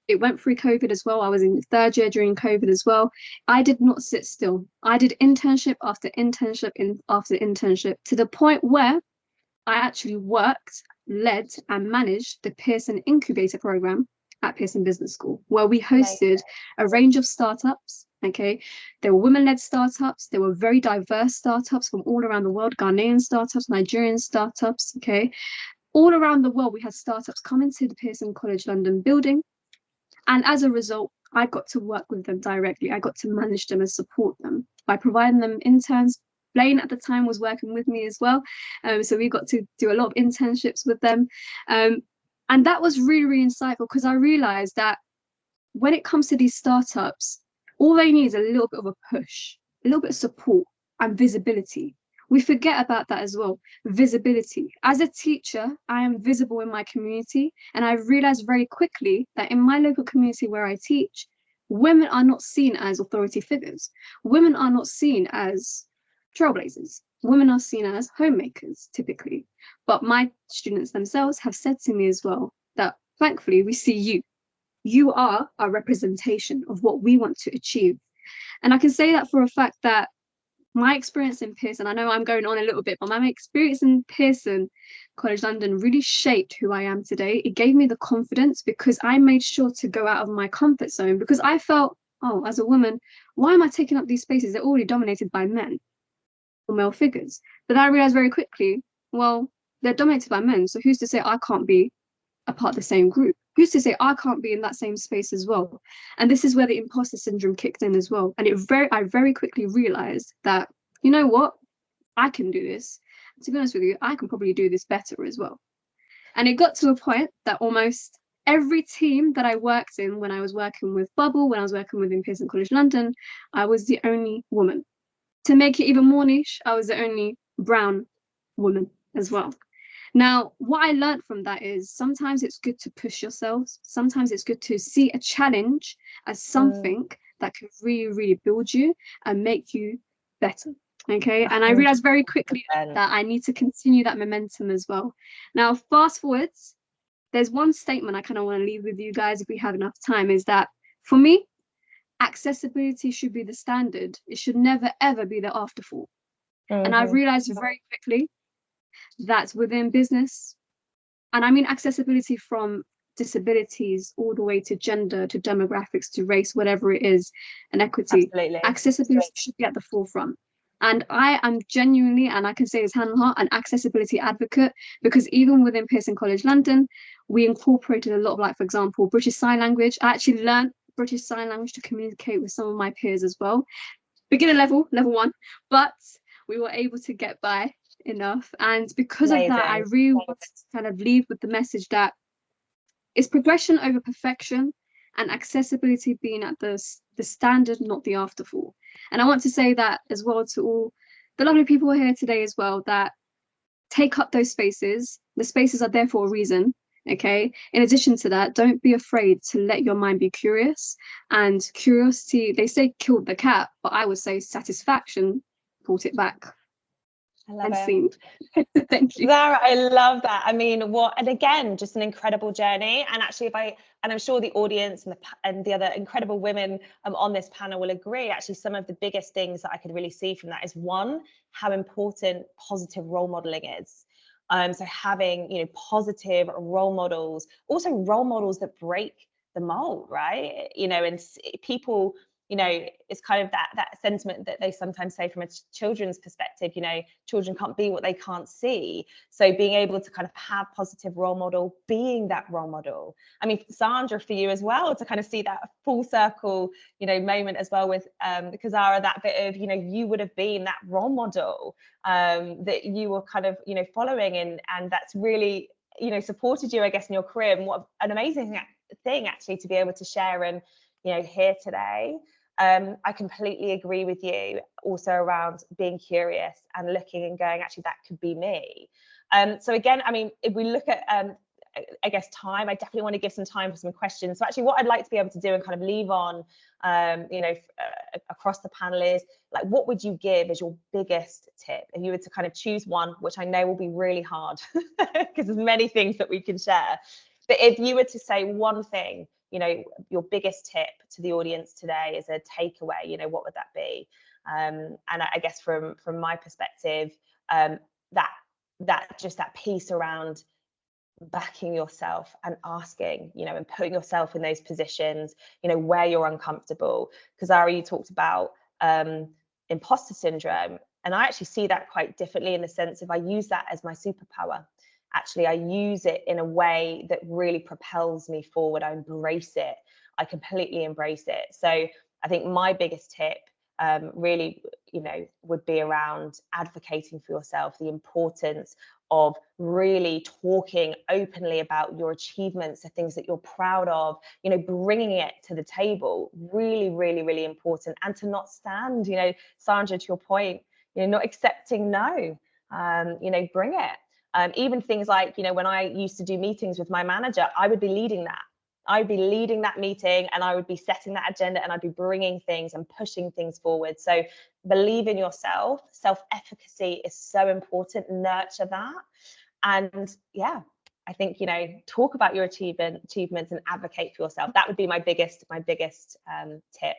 It went through COVID as well. I was in third year during COVID as well. I did not sit still. I did internship after internship after internship, to the point where I actually worked, led and managed the Pearson Incubator Program at Pearson Business School, where we hosted a range of startups. Okay, there were women-led startups. There were very diverse startups from all around the world, Ghanaian startups, Nigerian startups. Okay, all around the world, we had startups come into the Pearson College London building. And as a result, I got to work with them directly. I got to manage them and support them by providing them interns. Blaine at the time was working with me as well. So we got to do a lot of internships with them. And that was really, really insightful, because I realized that when it comes to these startups, all they need is a little bit of a push, a little bit of support and visibility. We forget about that as well. Visibility. As a teacher, I am visible in my community, and I realized very quickly that in my local community where I teach, women are not seen as authority figures. Women are not seen as trailblazers. Women are seen as homemakers, typically. But my students themselves have said to me as well that, thankfully, we see you. You are a representation of what we want to achieve. And I can say that for a fact that my experience in Pearson, I know I'm going on a little bit, but my experience in Pearson College London really shaped who I am today. It gave me the confidence, because I made sure to go out of my comfort zone, because I felt, oh, as a woman, why am I taking up these spaces? They're already dominated by men. or male figures. But I realized very quickly, well, they're dominated by men. So who's to say I can't be a part of the same group? Who's to say I can't be in that same space as well? And this is where the imposter syndrome kicked in as well. And I very quickly realized that, you know what, I can do this. To be honest with you, I can probably do this better as well. And it got to a point that almost every team that I worked in, when I was working with Bubble, when I was working with Pearson College London, I was the only woman. To make it even more niche, I was the only brown woman as well. Now, what I learned from that is sometimes it's good to push yourselves. Sometimes it's good to see a challenge as something that can really, really build you and make you better. Okay. And I realized very quickly that I need to continue that momentum as well. Now, fast forwards, there's one statement I kind of want to leave with you guys if we have enough time, is that for me, accessibility should be the standard. It should never, ever be the afterthought. And I realized very quickly that's within business, and I mean accessibility from disabilities all the way to gender, to demographics, to race, whatever it is, and equity. Absolutely. Accessibility should be at the forefront. And I am genuinely, and I can say this hand on heart, an accessibility advocate, because even within Pearson College London, we incorporated a lot of, like, for example, British Sign Language. I actually learned British Sign Language to communicate with some of my peers as well. Beginner level 1, but we were able to get by enough. And because of that, I really wanted to kind of leave with the message that it's progression over perfection, and accessibility being at the standard, not the afterthought. And I want to say that as well to all the lovely people here today as well, that take up those spaces. The spaces are there for a reason. Okay. In addition to that, don't be afraid to let your mind be curious. And curiosity, they say killed the cat, but I would say satisfaction brought it back. I love it. Seen. Thank you, Zara. I love that. I mean, and again, just an incredible journey. And actually, and I'm sure the audience and the other incredible women on this panel will agree. Actually, some of the biggest things that I could really see from that is, one, how important positive role modeling is. So having, positive role models, also role models that break the mold, right? And people, it's kind of that sentiment that they sometimes say from a children's perspective, children can't be what they can't see. So being able to kind of have positive role model, being that role model. I mean, Sandra, for you as well, to kind of see that full circle, moment as well with Kazara, that bit of, you would have been that role model that you were kind of, following, and that's really, supported you, I guess, in your career. And what an amazing thing actually to be able to share and, here today. I completely agree with you also around being curious and looking and going, actually, that could be me. So again, I mean, if we look at, I guess, time, I definitely want to give some time for some questions. So actually what I'd like to be able to do and kind of leave on, across the panel is, like, what would you give as your biggest tip? If you were to kind of choose one, which I know will be really hard because there's many things that we can share. But if you were to say one thing, your biggest tip to the audience today is a takeaway, what would that be? And I guess from my perspective, that piece around backing yourself and asking, and putting yourself in those positions, where you're uncomfortable. Because Zara, you talked about imposter syndrome, and I actually see that quite differently, in the sense of I use that as my superpower. Actually, I use it in a way that really propels me forward. I embrace it. I completely embrace it. So I think my biggest tip really, would be around advocating for yourself, the importance of really talking openly about your achievements, the things that you're proud of, bringing it to the table, really, really, really important. And to not stand, Sandra, to your point, not accepting no, bring it. Even things like, when I used to do meetings with my manager, I would be leading that. I'd be leading that meeting, and I would be setting that agenda, and I'd be bringing things and pushing things forward. So believe in yourself. Self-efficacy is so important. Nurture that. And yeah, I think, talk about your achievements and advocate for yourself. That would be my biggest tip.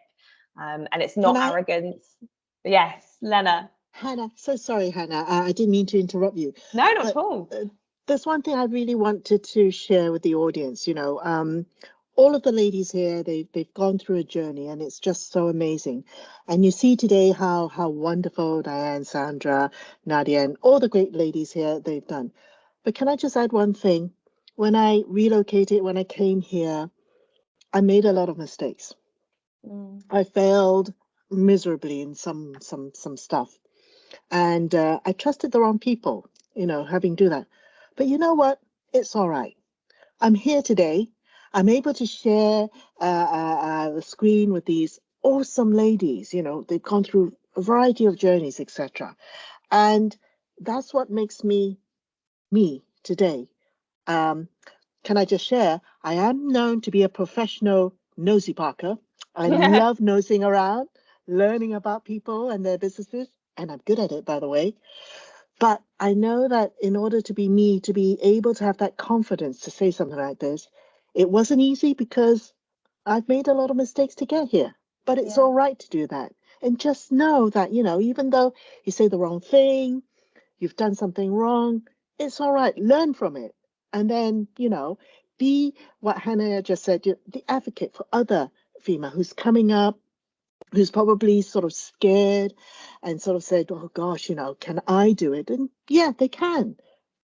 And it's not arrogance. Yes, Lena. Hannah, so sorry, Hannah. I didn't mean to interrupt you. No, not at all. There's one thing I really wanted to share with the audience. all of the ladies here, they've gone through a journey, and it's just so amazing. And you see today how wonderful Diane, Sandra, Nadia, and all the great ladies here they've done. But can I just add one thing? When I relocated, when I came here, I made a lot of mistakes. I failed miserably in some stuff, and I trusted the wrong people, having do that. But you know what? It's all right. I'm here today. I'm able to share the screen with these awesome ladies. They've gone through a variety of journeys, etc. And that's what makes me today. Can I just share? I am known to be a professional nosy Parker. I love nosing around, learning about people and their businesses, and I'm good at it, by the way. But I know that in order to be me, to be able to have that confidence to say something like this, it wasn't easy because I've made a lot of mistakes to get here. But it's all right to do that. And just know that, even though you say the wrong thing, you've done something wrong, it's all right. Learn from it. And then, be what Hannah just said, the advocate for other female who's coming up, who's probably sort of scared and sort of said, oh gosh, can I do it? And yeah, they can.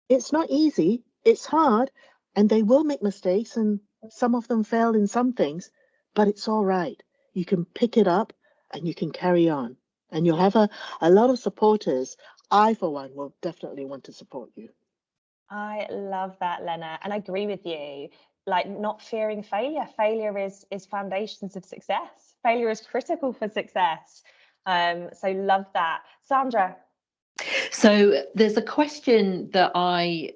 It's not easy. It's hard. And they will make mistakes, and some of them fail in some things, but it's all right. You can pick it up and you can carry on. And you'll have a lot of supporters. I, for one, will definitely want to support you. I love that, Lena, and I agree with you. Like, not fearing failure. Failure is foundations of success. Failure is critical for success. So love that. Sandra. So there's a question that I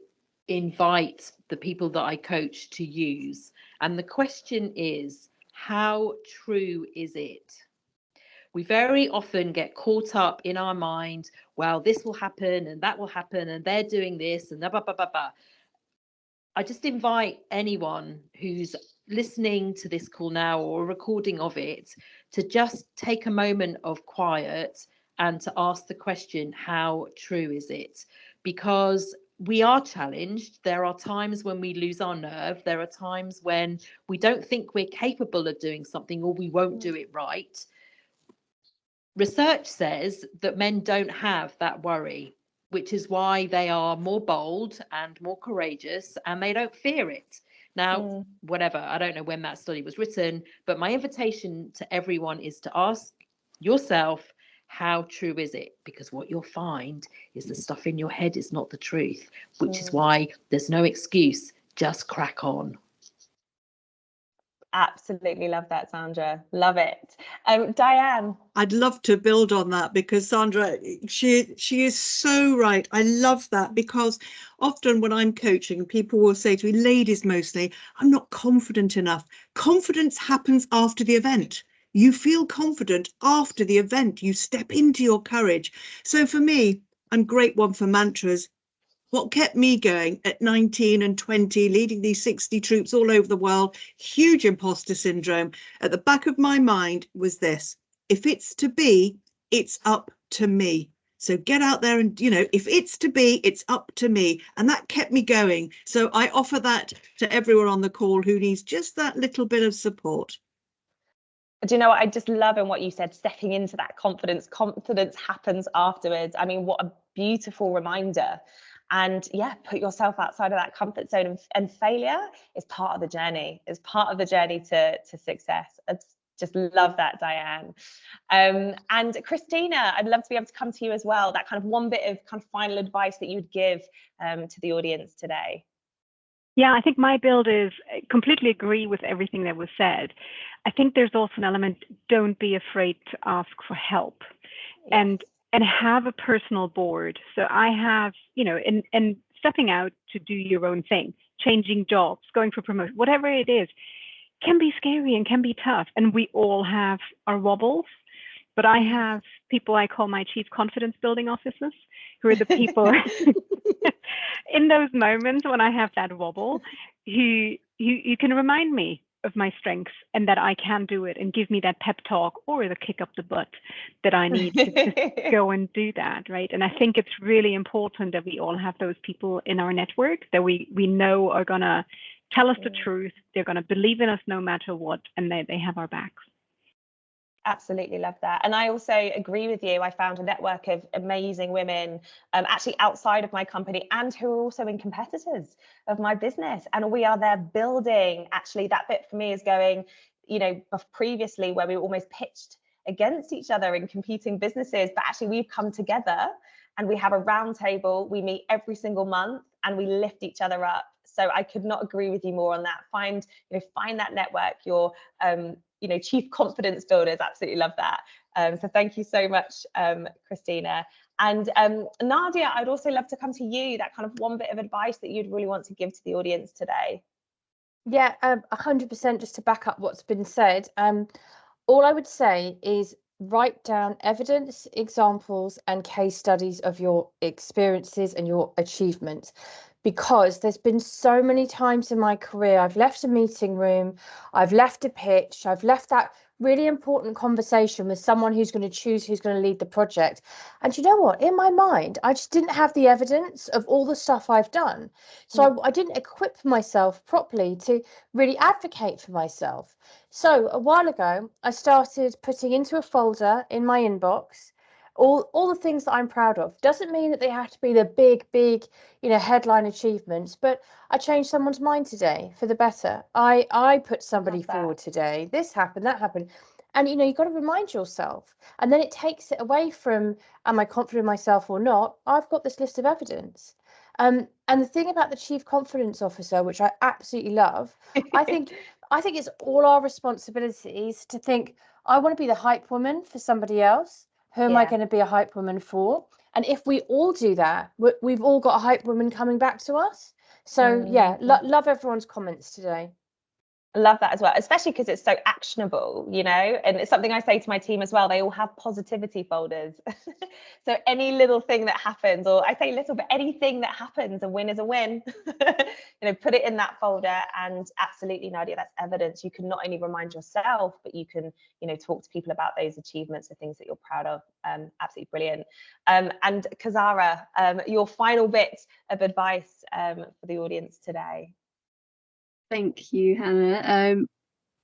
invite the people that I coach to use. And the question is, how true is it? We very often get caught up in our mind, well, this will happen and that will happen and they're doing this and blah, blah, blah, blah, blah. I just invite anyone who's listening to this call now or a recording of it to just take a moment of quiet and to ask the question, how true is it? Because we are challenged. There are times when we lose our nerve. There are times when we don't think we're capable of doing something or we won't do it right. Research says that men don't have that worry, which is why they are more bold and more courageous, and they don't fear it. Now, whatever, I don't know when that study was written, but my invitation to everyone is to ask yourself, how true is it? Because what you'll find is the stuff in your head is not the truth, which is why there's no excuse, just crack on. Absolutely love that, Sandra. Love it. Diane. I'd love to build on that, because Sandra, she is so right. I love that, because often when I'm coaching, people will say to me, ladies mostly, I'm not confident enough. Confidence happens after the event. You feel confident after the event. You step into your courage. So for me, I'm great one for mantras. What kept me going at 19 and 20, leading these 60 troops all over the world, huge imposter syndrome, at the back of my mind was this: if it's to be, it's up to me. So get out there and, if it's to be, it's up to me. And that kept me going. So I offer that to everyone on the call who needs just that little bit of support. Do you know what I just love in what you said, stepping into that confidence? Confidence happens afterwards. I mean, what a beautiful reminder. And yeah, put yourself outside of that comfort zone, and failure is part of the journey, is part of the journey to success. I just love that, Diane. And Christina, I'd love to be able to come to you as well. That kind of one bit of kind of final advice that you would give to the audience today. Yeah, I think my build is completely agree with everything that was said. I think there's also an element, don't be afraid to ask for help. Yes. And have a personal board. So I have, and stepping out to do your own thing, changing jobs, going for promotion, whatever it is, can be scary and can be tough. And we all have our wobbles. But I have people I call my chief confidence building officers, who are the people in those moments when I have that wobble, who you can remind me of my strengths and that I can do it, and give me that pep talk or the kick up the butt that I need to go and do that, right? And I think it's really important that we all have those people in our network that we know are gonna tell us the truth. They're going to believe in us no matter what, and they have our backs. Absolutely love that. And I also agree with you. I found a network of amazing women actually outside of my company, and who are also in competitors of my business. And we are there building. Actually, that bit for me is going, you know, previously where we were almost pitched against each other in competing businesses, but actually we've come together and we have a round table. We meet every single month and we lift each other up. So I could not agree with you more on that. Find that network, your chief confidence builders. Absolutely love that. So thank you so much, Christina. And Nadia, I'd also love to come to you, that kind of one bit of advice that you'd really want to give to the audience today. Yeah, 100%, just to back up what's been said. All I would say is write down evidence, examples, and case studies of your experiences and your achievements. Because there's been so many times in my career, I've left a meeting room, I've left a pitch, I've left that really important conversation with someone who's going to choose who's going to lead the project. And you know what? In my mind, I just didn't have the evidence of all the stuff I've done. So I didn't equip myself properly to really advocate for myself. So a while ago, I started putting into a folder in my inbox all the things that I'm proud of. Doesn't mean that they have to be the big, headline achievements, but I changed someone's mind today for the better. I put somebody forward today. This happened, that happened. And, you've got to remind yourself. And then it takes it away from, am I confident in myself or not? I've got this list of evidence. And the thing about the Chief Confidence Officer, which I absolutely love, I think it's all our responsibilities to think, I want to be the hype woman for somebody else. Who am I going to be a hype woman for? And if we all do that, we've all got a hype woman coming back to us. So love everyone's comments today. I love that as well, especially because it's so actionable, and it's something I say to my team as well. They all have positivity folders. So any little thing that happens, or I say little, but anything that happens, a win is a win. Put it in that folder. And absolutely, Nadia, that's evidence. You can not only remind yourself, but you can, talk to people about those achievements, the things that you're proud of. Absolutely brilliant. And Kazara, your final bit of advice for the audience today. Thank you, Hannah.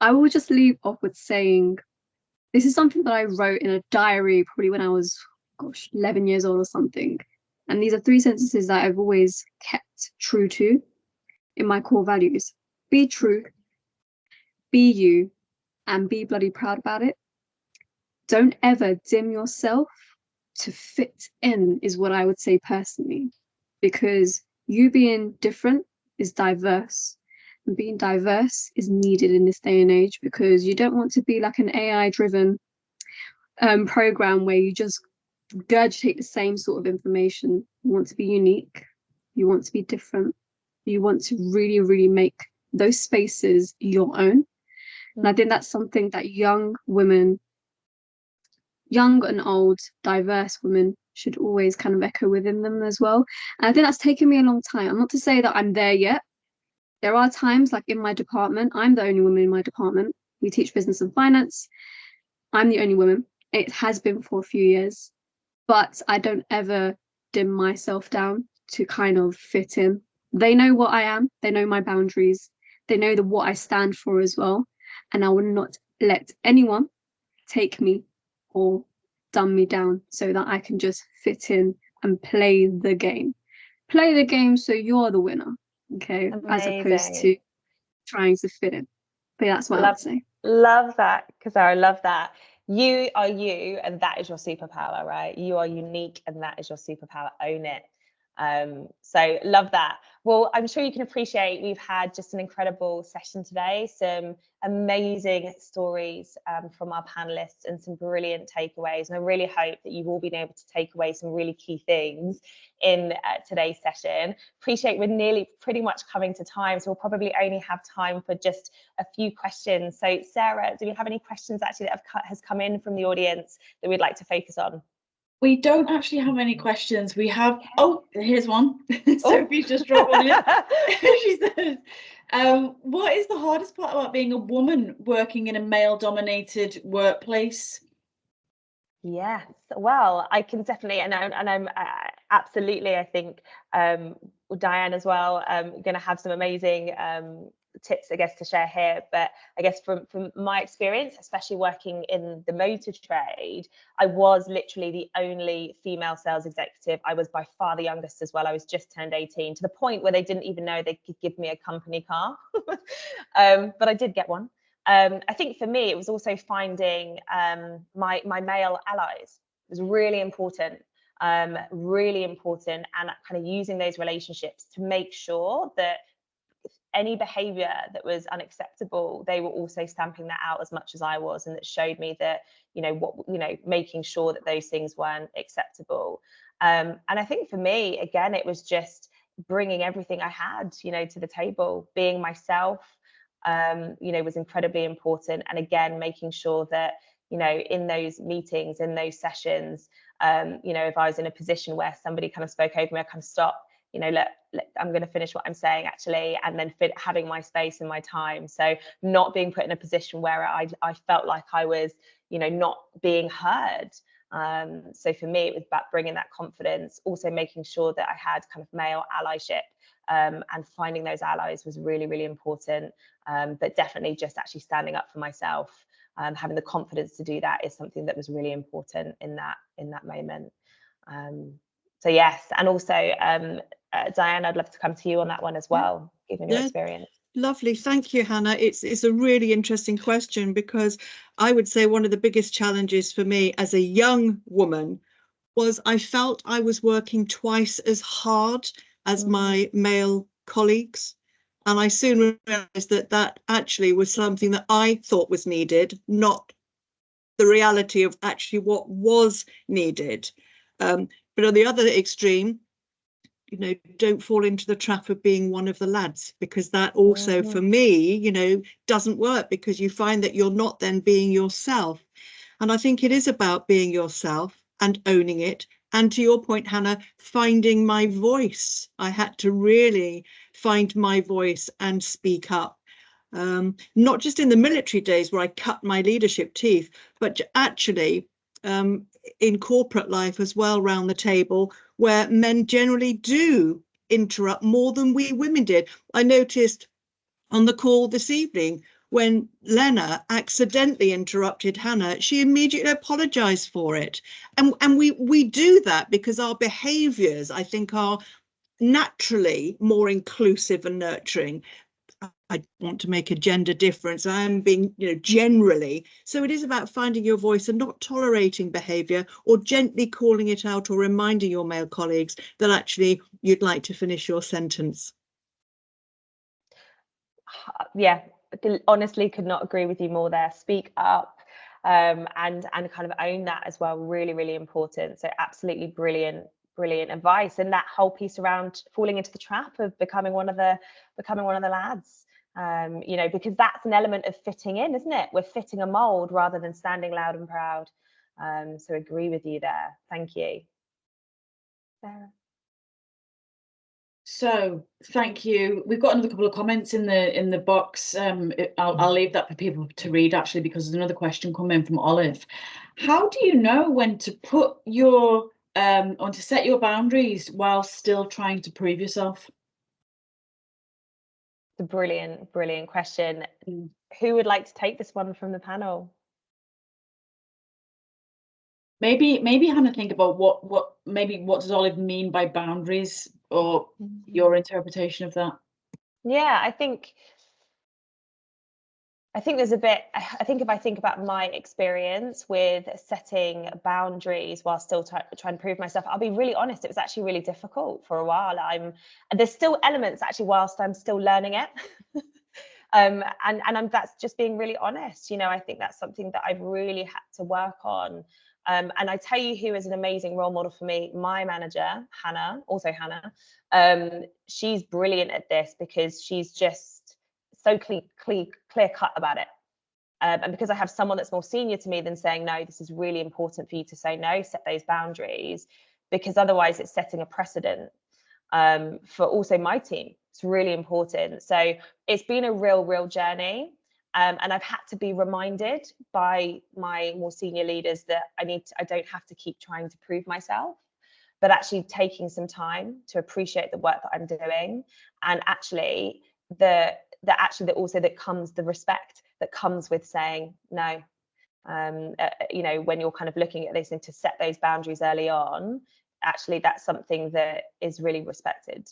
I will just leave off with saying this is something that I wrote in a diary probably when I was, 11 years old or something. And these are 3 sentences that I've always kept true to in my core values. Be true, be you, and be bloody proud about it. Don't ever dim yourself to fit in, is what I would say personally, because you being different is diverse. And being diverse is needed in this day and age, because you don't want to be like an AI driven program where you just regurgitate the same sort of information. You want to be unique, you want to be different, you want to really, really make those spaces your own. And I think that's something that young women, young and old, diverse women should always kind of echo within them as well. And I think that's taken me a long time. I'm not to say that I'm there yet. There are times, like in my department, I'm the only woman in my department. We teach business and finance. I'm the only woman. It has been for a few years, but I don't ever dim myself down to kind of fit in. They know what I am. They know my boundaries. They know what I stand for as well. And I will not let anyone take me or dumb me down so that I can just fit in and play the game. Play the game so you're the winner. Okay, amazing. As opposed to trying to fit in. But that's what I would say. Love that, Kazara. Love that. You are you, and that is your superpower, right? You are unique, and that is your superpower. Own it. So love that. Well, I'm sure you can appreciate we've had just an incredible session today, some amazing stories from our panelists and some brilliant takeaways. And I really hope that you've all been able to take away some really key things in today's session. Appreciate we're nearly pretty much coming to time, so we'll probably only have time for just a few questions. So Sarah, do we have any questions actually that has come in from the audience that we'd like to focus on? We don't actually have any questions. We have, oh, here's one. Sophie's just dropped one in. She says, what is the hardest part about being a woman working in a male-dominated workplace? Yes, well, I can definitely, and I'm absolutely, I think, Diane as well, going to have some amazing tips, I guess, to share here. But I guess from my experience, especially working in the motor trade, I was literally the only female sales executive. I was by far the youngest as well. I was just turned 18, to the point where they didn't even know they could give me a company car. But I did get one. I think for me, it was also finding my male allies. It was really important, and kind of using those relationships to make sure that any behavior that was unacceptable, they were also stamping that out as much as I was, and that showed me that, making sure that those things weren't acceptable. And I think for me, again, it was just bringing everything I had, to the table. Being myself, was incredibly important. And again, making sure that, in those meetings, in those sessions, if I was in a position where somebody kind of spoke over me, I kind of stop, look, I'm going to finish what I'm saying actually, and then having my space and my time. So not being put in a position where I felt like I was, not being heard. So for me, it was about bringing that confidence, also making sure that I had kind of male allyship, and finding those allies was really, really important. But definitely just actually standing up for myself, having the confidence to do that is something that was really important in that moment. So yes, and also Diane, I'd love to come to you on that one as well, given your experience. Lovely, thank you, Hannah. It's a really interesting question, because I would say one of the biggest challenges for me as a young woman was I felt I was working twice as hard as my male colleagues. And I soon realized that actually was something that I thought was needed, not the reality of actually what was needed. But on the other extreme, don't fall into the trap of being one of the lads, because that also for me, doesn't work, because you find that you're not then being yourself. And I think it is about being yourself and owning it. And to your point, Hannah, finding my voice. I had to really find my voice and speak up. Not just in the military days where I cut my leadership teeth, but actually in corporate life as well, round the table, where men generally do interrupt more than we women did. I noticed on the call this evening, when Lena accidentally interrupted Hannah, she immediately apologized for it. And we do that because our behaviors, I think, are naturally more inclusive and nurturing. I want to make a gender difference. I am being, generally. So it is about finding your voice and not tolerating behavior, or gently calling it out, or reminding your male colleagues that actually you'd like to finish your sentence. Yeah, honestly, could not agree with you more there. Speak up, and kind of own that as well. Really, really important. So absolutely brilliant advice. And that whole piece around falling into the trap of becoming one of the lads. Because that's an element of fitting in, isn't it? We're fitting a mold rather than standing loud and proud. So agree with you there. Thank you. Sarah. So thank you. We've got another couple of comments in the box. I'll leave that for people to read, actually, because there's another question coming from Olive. How do you know when to put your or to set your boundaries while still trying to prove yourself? It's a brilliant question. Who would like to take this one from the panel? Maybe Hannah, think about what does Olive mean by boundaries, or your interpretation of that? Yeah, I think there's a bit. I think if I think about my experience with setting boundaries while still trying to prove myself, I'll be really honest, it was actually really difficult for a while. There's still elements actually whilst I'm still learning it. And that's just being really honest. I think that's something that I've really had to work on. And I tell you who is an amazing role model for me, my manager, Hannah. She's brilliant at this, because she's just so clear cut about it. And because I have someone that's more senior to me than saying, no, this is really important for you to say no, set those boundaries, because otherwise it's setting a precedent for also my team. It's really important. So it's been a real journey. And I've had to be reminded by my more senior leaders that I don't have to keep trying to prove myself. but actually taking some time to appreciate the work that I'm doing, and actually that comes the respect that comes with saying no. You know, when you're kind of looking at this and to set those boundaries early on, actually that's something that is really respected.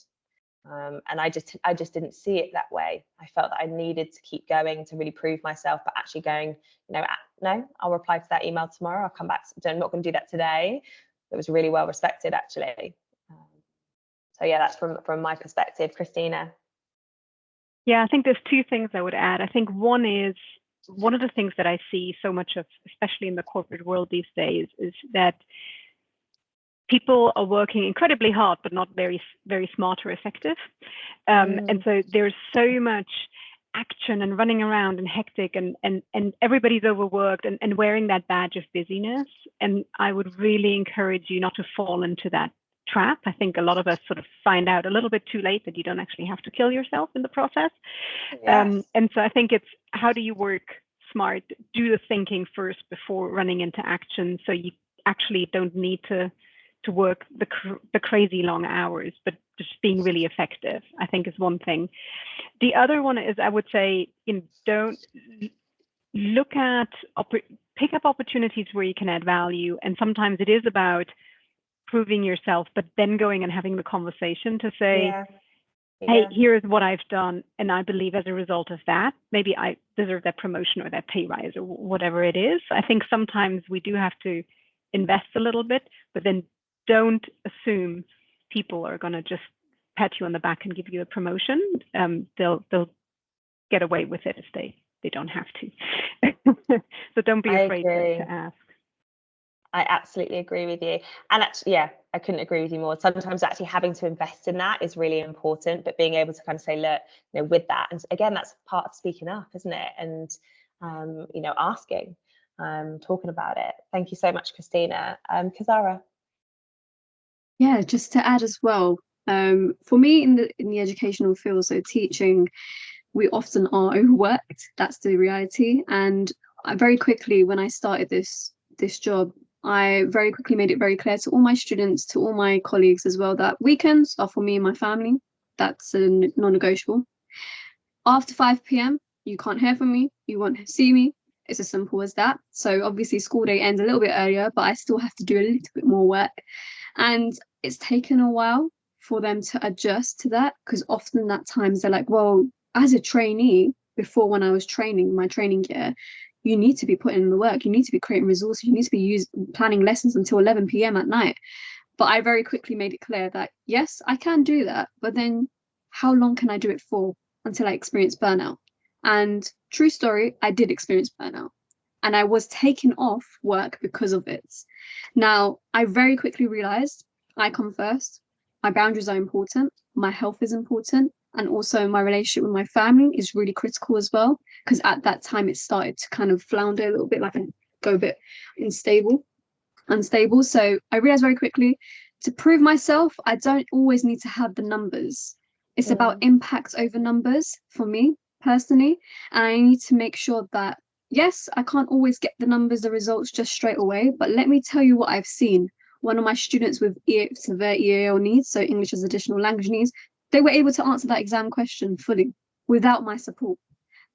And I just didn't see it that way. I felt that I needed to keep going to really prove myself, but actually going, you know, no, I'll reply to that email tomorrow. I'll come back. I'm not going to do that today. It was really well respected, actually. So yeah, that's from my perspective. Christina. Yeah, I think there's two things I would add. I think one is, one of the things that I see so much of, especially in the corporate world these days, is that people are working incredibly hard, but not very, very smart or effective. And so there's so much action and running around and hectic, and everybody's overworked and wearing that badge of busyness. And I would really encourage you not to fall into that trap. I think a lot of us sort of find out a little bit too late that you don't actually have to kill yourself in the process. Yes. And so I think it's, how do you work smart? Do the thinking first before running into action, so you actually don't need to work the crazy long hours, but just being really effective, I think, is one thing. The other one is, I would say, don't look at, pick up opportunities where you can add value. And sometimes it is about proving yourself, but then going and having the conversation to say, hey, here's what I've done, and I believe as a result of that, maybe I deserve that promotion or that pay rise or whatever it is. I think sometimes we do have to invest a little bit, but then don't assume people are going to just pat you on the back and give you a promotion. They'll get away with it if they don't have to. So don't be afraid to ask. I absolutely agree with you. And actually, yeah, I couldn't agree with you more. Sometimes actually having to invest in that is really important, but being able to kind of say, look, you know, with that, and again, that's part of speaking up, isn't it? And, you know, asking, talking about it. Thank you so much, Christina. Kazara. Yeah, just to add as well, for me in the educational field, so teaching, we often are overworked. That's the reality. And I very quickly, when I started this job, I very quickly made it very clear to all my students, to all my colleagues as well, that weekends are for me and my family. That's a non-negotiable. After 5 p.m, you can't hear from me, you won't see me. It's as simple as that. So obviously school day ends a little bit earlier, but I still have to do a little bit more work. And it's taken a while for them to adjust to that, because often at times they're like, well, as a trainee, before, when I was training, my training year, you need to be putting in the work, you need to be creating resources, you need to be planning lessons until 11 p.m. at night. But I very quickly made it clear that, yes, I can do that, but then how long can I do it for until I experience burnout? And true story, I did experience burnout. And I was taken off work because of it. Now, I very quickly realized I come first. My boundaries are important. My health is important. And also my relationship with my family is really critical as well. Because at that time, it started to kind of flounder a little bit, like go a bit unstable. So I realized very quickly, to prove myself, I don't always need to have the numbers. It's about impact over numbers for me personally. And I need to make sure that, yes, I can't always get the numbers, the results just straight away, but let me tell you what I've seen. One of my students with severe EAL needs, so English as additional language needs, they were able to answer that exam question fully without my support.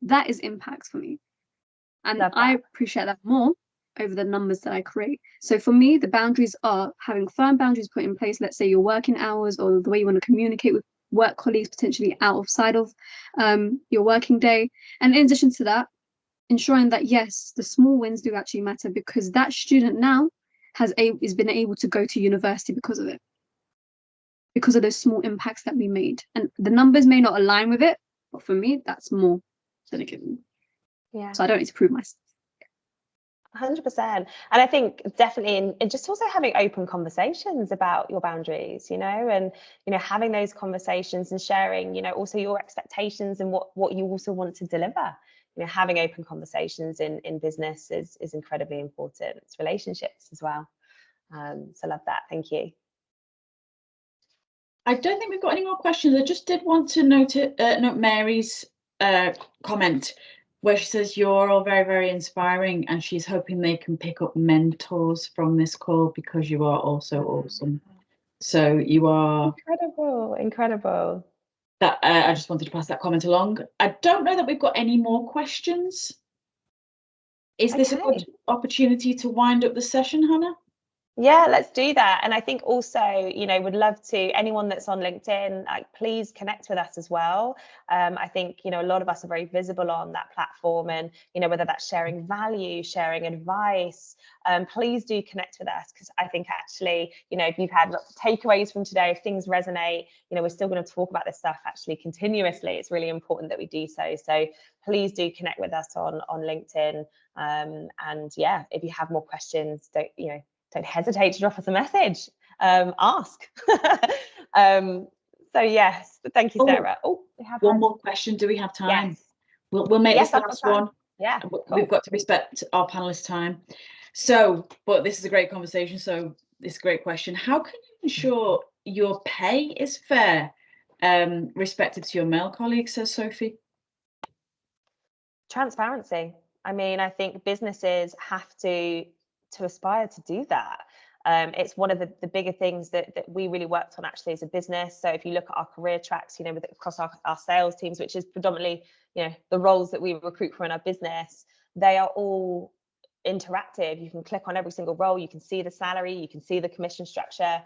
That is impact for me. And I appreciate that more over the numbers that I create. So for me, the boundaries are having firm boundaries put in place. Let's say your working hours or the way you want to communicate with work colleagues potentially outside of your working day. And in addition to that, ensuring that, yes, the small wins do actually matter, because that student now has been able to go to university because of it, because of those small impacts that we made. And the numbers may not align with it, but for me, that's more than a given. Yeah. So I don't need to prove myself. 100%. And I think definitely in just also having open conversations about your boundaries, you know, and, you know, having those conversations and sharing, you know, also your expectations and what you also want to deliver. You know, having open conversations in business is incredibly important. It's relationships as well. So love that. Thank you. I don't think we've got any more questions. I just did want to note Mary's comment, where she says you're all very, very inspiring, and she's hoping they can pick up mentors from this call because you are also awesome. So you are Incredible. that. I just wanted to pass that comment along. I don't know that we've got any more questions. Is this a good opportunity to wind up the session, Hannah? Yeah, let's do that. And I think also, would love to, anyone that's on LinkedIn, like, please connect with us as well. I think, a lot of us are very visible on that platform, and, whether that's sharing value, sharing advice, please do connect with us, because I think actually, if you've had lots of takeaways from today, if things resonate, we're still going to talk about this stuff actually continuously. It's really important that we do so. So please do connect with us on LinkedIn. And yeah, if you have more questions, don't hesitate to drop us a message. Ask. So yes, thank you, Sarah. We have one more question. Do we have time? Yes. We'll make this the last one. Yeah, cool. We've got to respect our panelists' time. So, but this is a great conversation. So this is a great question. How can you ensure your pay is fair, respective to your male colleagues, says Sophie? Transparency. I mean, I think businesses have to aspire to do that. It's one of the bigger things that we really worked on actually as a business. So if you look at our career tracks, across our sales teams, which is predominantly, the roles that we recruit for in our business, they are all interactive. You can click on every single role, you can see the salary, you can see the commission structure.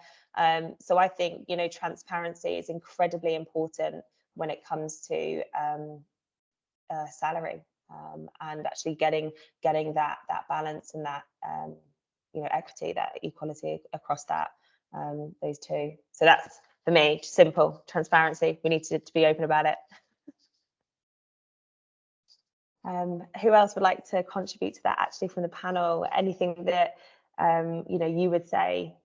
So I think, transparency is incredibly important when it comes to salary. And actually getting that balance and that equity, that equality across that those two. So that's, for me, simple transparency. We need to be open about it. Who else would like to contribute to that actually from the panel? Anything that you would say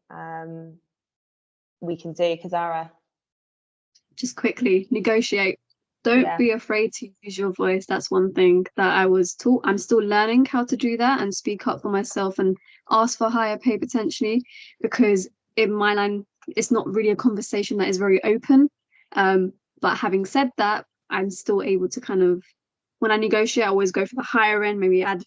we can do, Kazara? Just quickly, negotiate. Don't be afraid to use your voice. That's one thing that I was taught. I'm still learning how to do that and speak up for myself and ask for higher pay potentially, because in my line, it's not really a conversation that is very open. But having said that, I'm still able to kind of, when I negotiate, I always go for the higher end, maybe add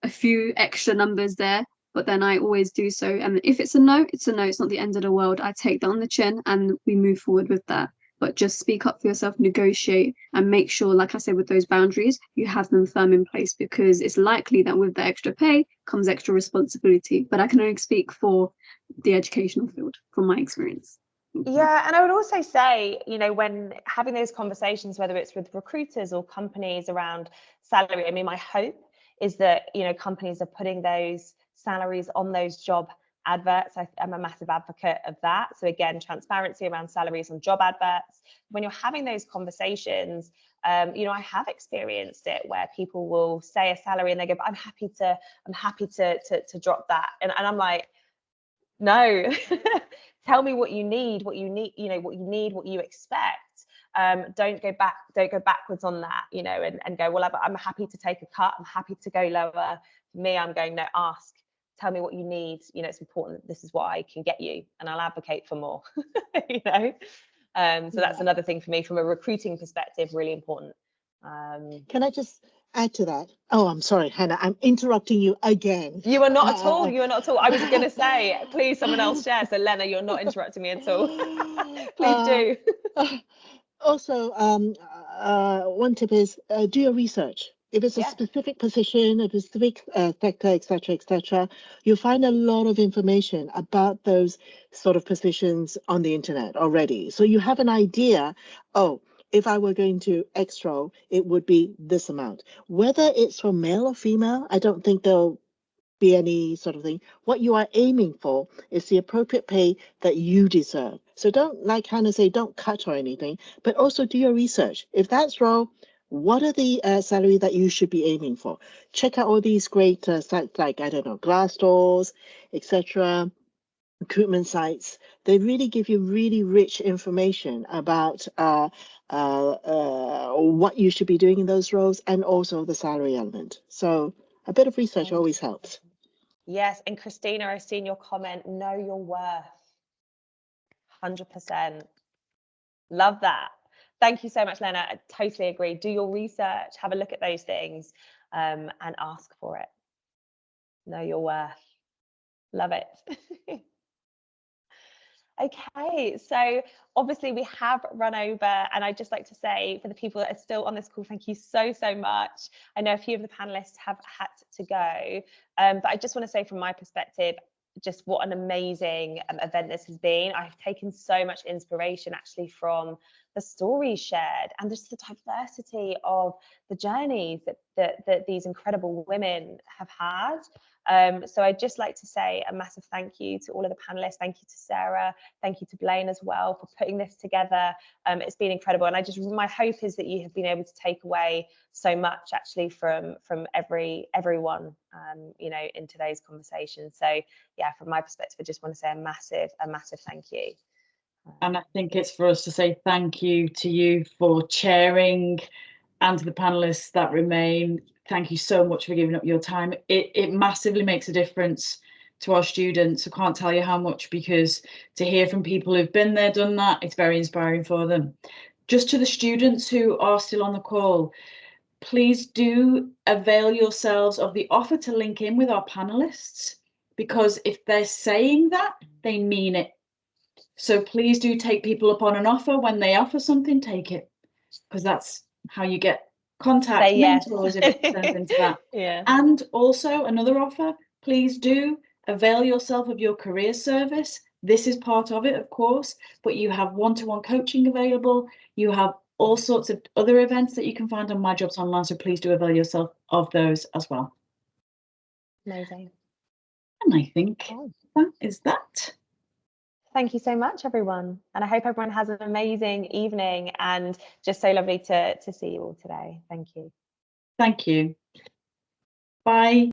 a few extra numbers there, but then I always do so. And if it's a no, it's a no. It's not the end of the world. I take that on the chin and we move forward with that. But just speak up for yourself, negotiate, and make sure, like I said, with those boundaries, you have them firm in place, because it's likely that with the extra pay comes extra responsibility. But I can only speak for the educational field from my experience. Yeah, and I would also say, when having those conversations, whether it's with recruiters or companies around salary, I mean, my hope is that, companies are putting those salaries on those job adverts. I'm a massive advocate of that. So again, transparency around salaries on job adverts. When you're having those conversations, I have experienced it where people will say a salary and they go, but I'm happy to drop that. And I'm like, no, tell me what you need, what you expect. Don't go backwards on that, and go, well, I'm happy to take a cut. I'm happy to go lower. For me, I'm going, no, ask. Tell me what you need. It's important. This is what I can get you, and I'll advocate for more. So that's another thing for me from a recruiting perspective, really important. Can I just add to that? Oh, I'm sorry, Hannah. I'm interrupting you again. You are not at all. You are not at all. I was going to say, please, someone else share. So, Lena, you're not interrupting me at all. Please do. Also, one tip is do your research. If it's a specific position, a specific sector, etc., you'll find a lot of information about those sort of positions on the internet already. So you have an idea, if I were going to X role, it would be this amount. Whether it's for male or female, I don't think there'll be any sort of thing. What you are aiming for is the appropriate pay that you deserve. So don't, like Hannah say, don't cut or anything, but also do your research. If that's role, what are the salary that you should be aiming for? Check out all these great sites like, I don't know, Glassdoor, etc., recruitment sites. They really give you really rich information about what you should be doing in those roles, and also the salary element. So a bit of research always helps. Yes, and Christina, I've seen your comment, know your worth. 100%. Love that. Thank you so much, Lena. I totally agree. Do your research, have a look at those things, and ask for it. Know your worth. Love it. Okay, so obviously we have run over, and I'd just like to say for the people that are still on this call, thank you so much. I know a few of the panelists have had to go, but I just want to say from my perspective, just what an amazing event this has been. I've taken so much inspiration actually from the stories shared and just the diversity of the journeys that these incredible women have had. So I'd just like to say a massive thank you to all of the panelists. Thank you to Sarah. Thank you to Blaine as well for putting this together. It's been incredible. And my hope is that you have been able to take away so much actually from everyone, you know, in today's conversation. So yeah, from my perspective, I just want to say a massive thank you. And I think it's for us to say thank you to you for chairing, and to the panelists that remain. Thank you so much for giving up your time. It massively makes a difference to our students. I can't tell you how much, because to hear from people who've been there, done that, it's very inspiring for them. Just to the students who are still on the call, please do avail yourselves of the offer to link in with our panelists, because if they're saying that, they mean it. So please do take people up on an offer. When they offer something, take it, because that's how you get contact, mentors, if it turns into that. Yeah. And also another offer, please do avail yourself of your career service. This is part of it, of course, but you have one-to-one coaching available. You have all sorts of other events that you can find on My Jobs Online, so please do avail yourself of those as well. Amazing. And I think that is that. Thank you so much, everyone. And I hope everyone has an amazing evening, and just so lovely to see you all today. Thank you. Thank you. Bye.